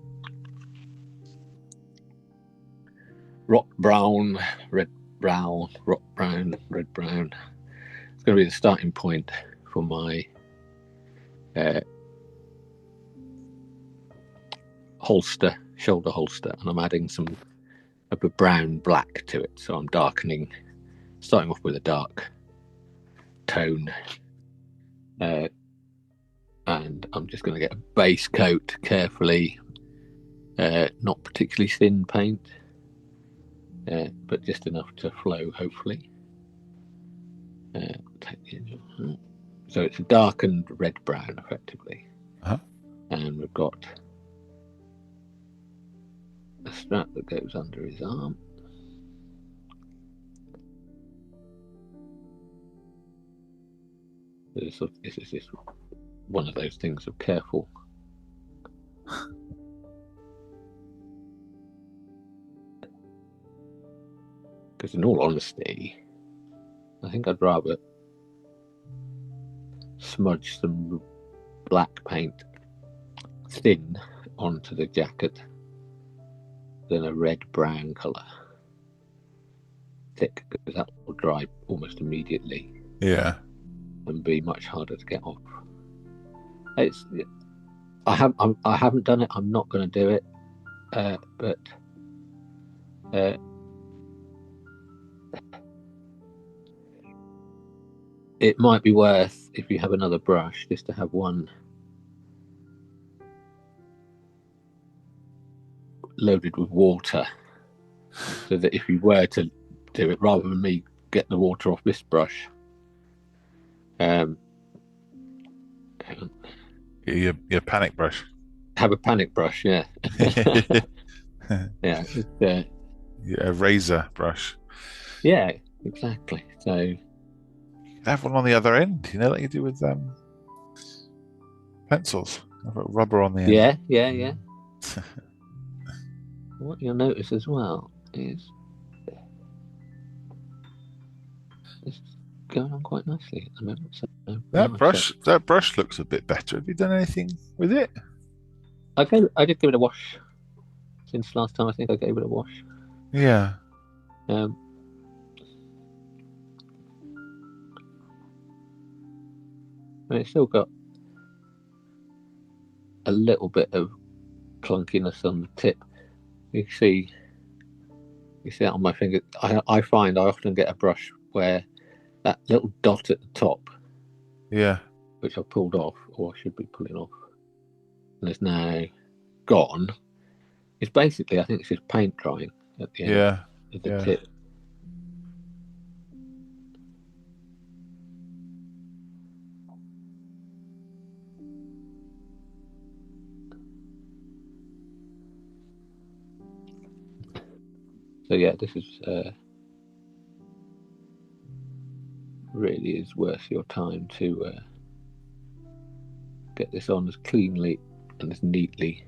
rock brown, red brown, rock brown, red brown. It's going to be the starting point for my shoulder holster, and I'm adding some of the brown black to it. So I'm starting off with a dark tone, and I'm just going to get a base coat carefully, not particularly thin paint, but just enough to flow, hopefully. So it's a darkened red brown, effectively. And we've got a strap that goes under his arm. This is just one of those things of careful. Because in all honesty, I think I'd rather smudge some black paint thin onto the jacket than a red-brown colour thick, because that will dry almost immediately. Yeah. And be much harder to get off. I haven't done it. I'm not going to do it, but it might be worth, if you have another brush, just to have one loaded with water, so that if you were to do it, rather than me get the water off this brush, your panic brush. Have a panic brush, yeah. Yeah, a razor brush. Yeah, exactly. So have one on the other end, like you do with pencils. I've got rubber on the end. Yeah. What you'll notice as well is it's going on quite nicely at the moment. So that brush looks a bit better. Have you done anything with it? I did give it a wash since last time. I think I gave it a wash. Yeah. And it's still got a little bit of clunkiness on the tip. You see that on my finger. I find I often get a brush where that little dot at the top, which I pulled off, or I should be pulling off, and is now gone. It's basically, I think it's just paint drying at the end. at the tip. So yeah, this is really is worth your time to get this on as cleanly and as neatly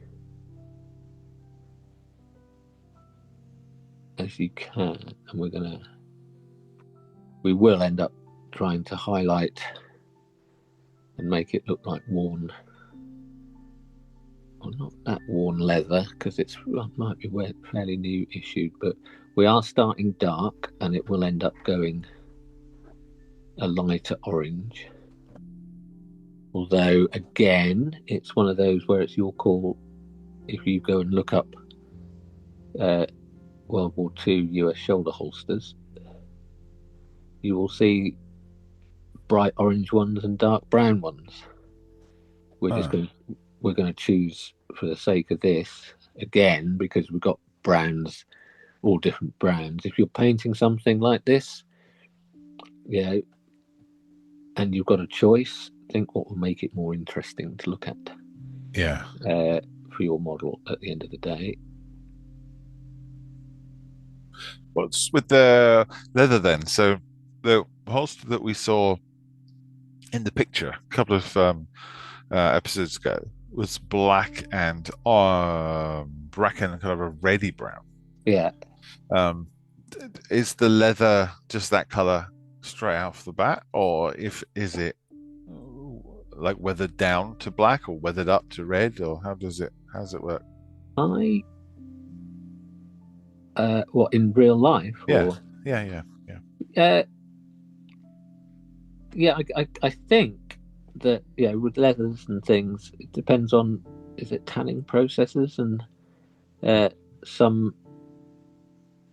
as you can. And we will end up trying to highlight and make it look like worn, well, not that worn leather, because it might be fairly new issued, but we are starting dark and it will end up going a lighter orange. Although again, it's one of those where it's your call. If you go and look up World War II US shoulder holsters, you will see bright orange ones and dark brown ones. We're going to choose, for the sake of this, again, because we've got brands, all different brands. If you're painting something like this, and you've got a choice, think what will make it more interesting to look at. For your model at the end of the day. What's with the leather then? So the holster that we saw in the picture a couple of episodes ago was black and bracken, kind of a reddy brown. Yeah. Is the leather just that color straight off the bat, or is it like weathered down to black or weathered up to red, or how does it work? What, in real life? Yeah. Or? Yeah. I think that with leathers and things, it depends on, is it tanning processes, and some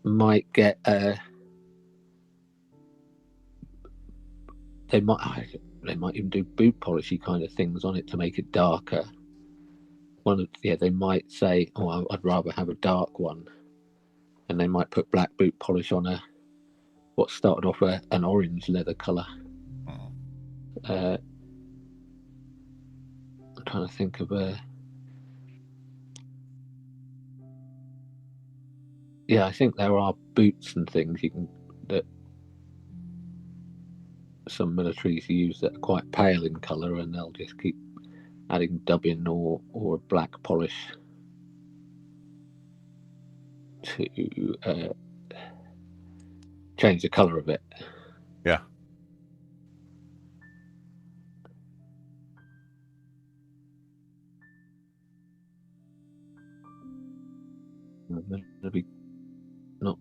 might get they might even do boot polishy kind of things on it to make it darker. They might say, oh, I'd rather have a dark one, and they might put black boot polish on what started off an orange leather color. I'm trying to think of I think there are boots and things that some militaries use that are quite pale in colour, and they'll just keep adding dubbing or a black polish to change the colour of it. Yeah. I'm going to be not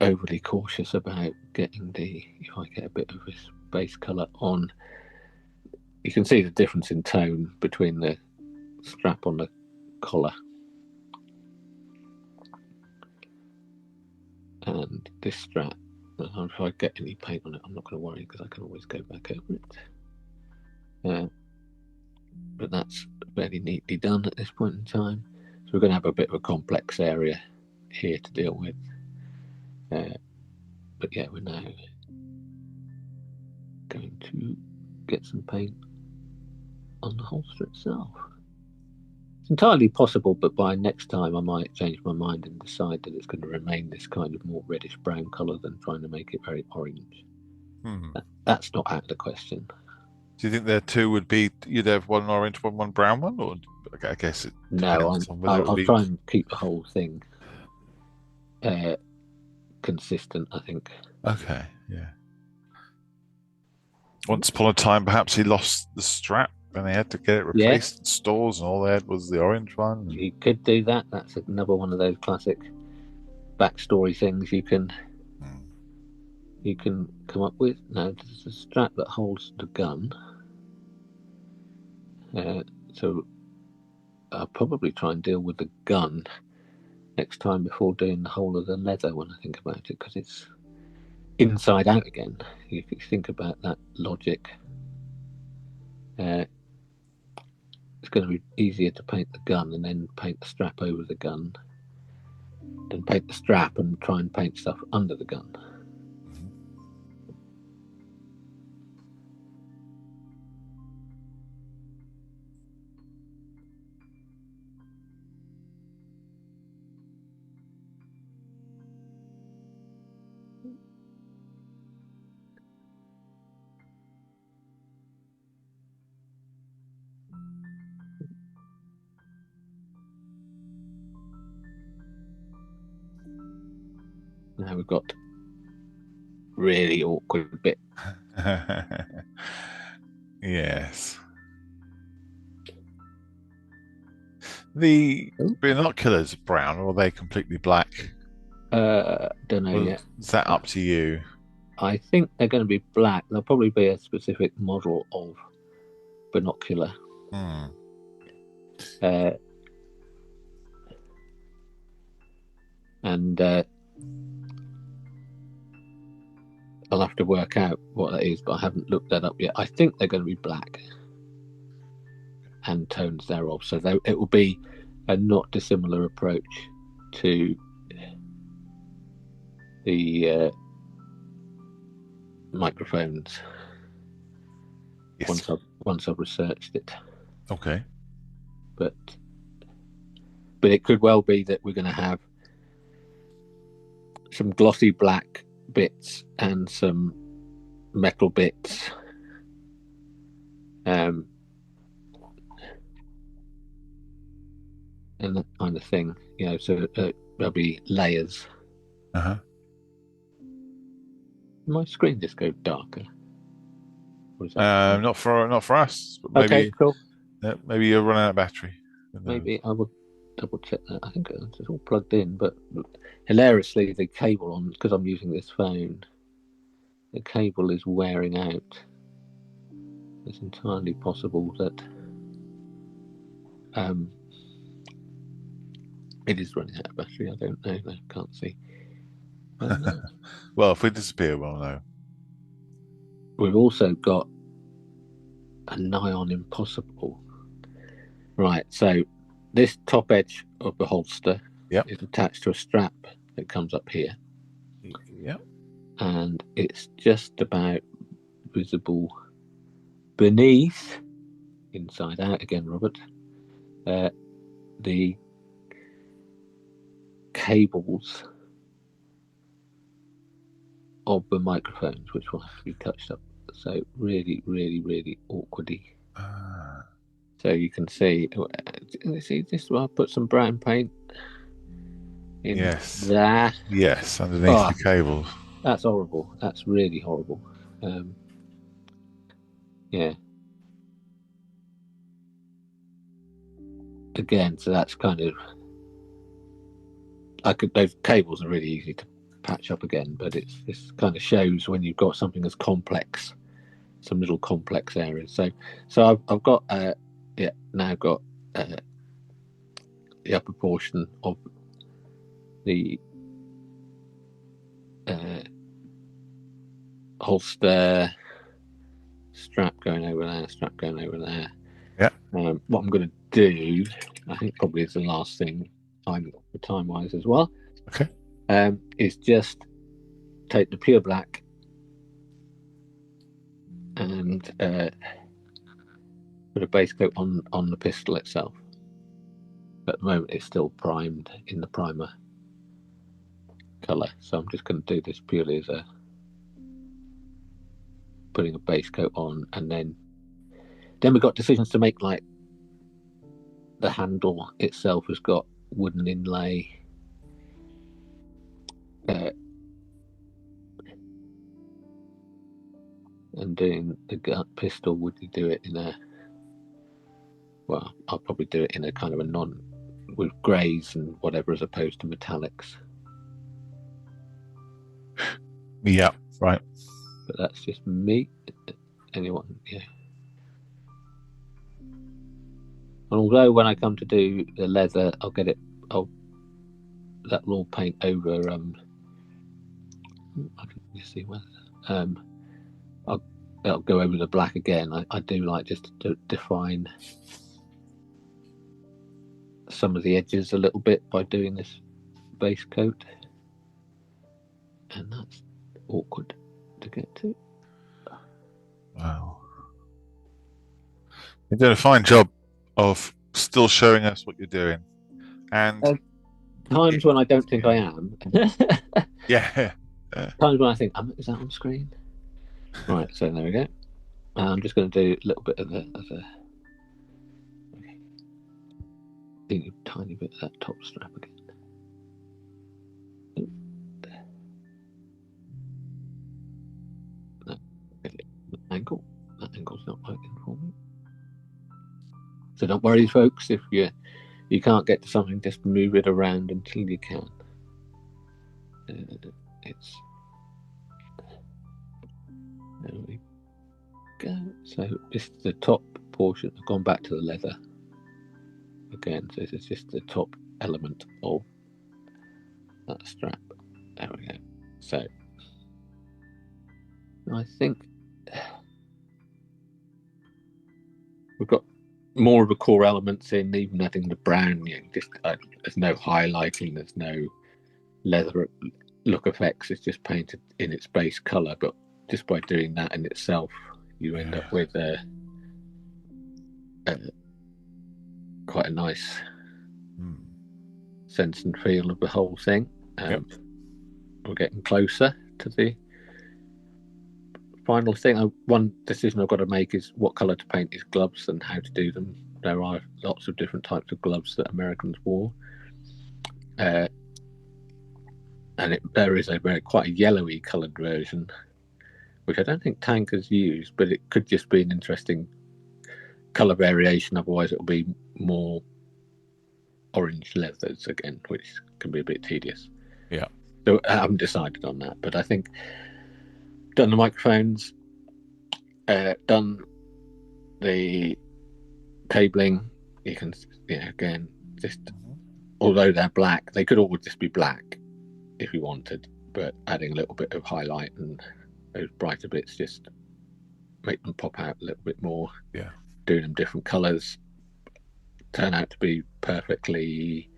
overly cautious about getting if I get a bit of this base colour on. You can see the difference in tone between the strap on the collar and this strap. If I get any paint on it, I'm not going to worry, because I can always go back over it. But that's fairly neatly done at this point in time. So we're going to have a bit of a complex area here to deal with. But yeah, we're now going to get some paint on the holster itself. It's entirely possible, but by next time I might change my mind and decide that it's going to remain this kind of more reddish brown colour than trying to make it very orange. That's not out of the question. Do you think there two would be, you'd have one orange one brown one, or I guess it depends on whether I'll try and keep the whole thing consistent, I think. Okay, yeah. Once upon a time, perhaps he lost the strap and they had to get it replaced in stores, and all they had was the orange one. You could do that. That's another one of those classic backstory things you can come up with. Now, there's a strap that holds the gun. So I'll probably try and deal with the gun next time before doing the whole of the leather when I think about it, because it's inside out again. If you think about that logic, it's going to be easier to paint the gun and then paint the strap over the gun and paint the strap and try and paint stuff under the gun. Now we've got really awkward bit. Yes. The binoculars brown, or are they completely black? Don't know Or yet. is that up to you? I think they're going to be black. There'll probably be a specific model of binocular. And I'll have to work out what that is, but I haven't looked that up yet. I think they're going to be black and tones thereof, so it will be a not dissimilar approach to the microphones. Yes. Once I've researched it. Okay. But it could well be that we're going to have some glossy black bits and some metal bits, and that kind of thing, so there'll be layers. My screen just go darker. Not for us, but maybe. Okay, cool. Maybe you're running out of battery. Maybe I will double check that. I think it's all plugged in, but hilariously, the cable on, because I'm using this phone, the cable is wearing out. It's entirely possible that it is running out of battery. I don't know. I can't see. Well, if we disappear, we'll know. We've also got a nigh on impossible. Right, so this top edge of the holster is attached to a strap that comes up here. Yep. And it's just about visible beneath, inside out again, Robert, the cables of the microphones, which will have to be touched up. So really, really, really awkwardy. So you can see this. I put some brown paint in there. Yes, underneath the cables. That's horrible. That's really horrible. Yeah. Again, so that's kind of those cables are really easy to patch up again, but it kind of shows when you've got something as complex, some little complex areas. So I've got now got the upper portion of the holster, strap going over there. Yeah. What I'm going to do, I think probably is the last thing time wise as well. Okay. Is just take the pure black and put a base coat on the pistol itself. At the moment, it's still primed in the primer colour, so I'm just going to do this purely as putting a base coat on, and then we've got decisions to make, like the handle itself has got wooden inlay. And doing the pistol, would you do it in I'll probably do it in a kind of a with greys and whatever, as opposed to metallics. Yeah, right. But that's just me. Anyone, yeah. And although when I come to do the leather, that will all paint over. I can just see where. I'll go over the black again. I do like just to define some of the edges a little bit by doing this base coat, and that's awkward to get to. Wow. You're doing a fine job of still showing us what you're doing. And times when I don't think I am. yeah. Times when I think, is that on screen? Right, so there we go. I'm just going to do a little bit of a tiny bit of that top strap again. Angle. That angle's not working for me. So don't worry, folks. If you can't get to something, just move it around until you can. It's there we go. So this is the top portion. I've gone back to the leather again. So this is just the top element of that strap. There we go. So I think we've got more of the core elements in, even adding the brown. Just there's no highlighting, there's no leather look effects. It's just painted in its base color, but just by doing that in itself, you end up with quite a nice sense and feel of the whole thing. We're getting closer to the final thing. One decision I've got to make is what color to paint these gloves and how to do them. There are lots of different types of gloves that Americans wore, and there is quite a yellowy coloured version, which I don't think tankers use, but it could just be an interesting colour variation. Otherwise, it'll be more orange leathers again, which can be a bit tedious. Yeah. So I haven't decided on that, but I think done the microphones, done the cabling. You can, again, just although they're black, they could all just be black if you wanted, but adding a little bit of highlight and those brighter bits just make them pop out a little bit more. Yeah. Doing them different colours turn out to be perfectly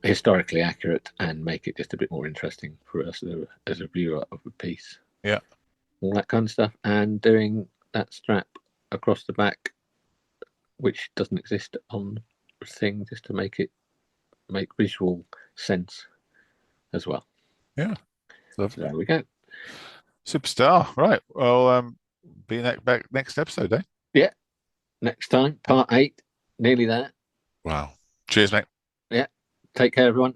historically accurate and make it just a bit more interesting for us as a viewer of the piece. Yeah. All that kind of stuff. And doing that strap across the back, which doesn't exist on the thing, just to make visual sense as well. Yeah. Lovely. So there we go. Superstar. Right. Well, be back next episode, eh? Yeah. Next time, part 8. Nearly there. Wow. Cheers, mate. Yeah. Take care, everyone.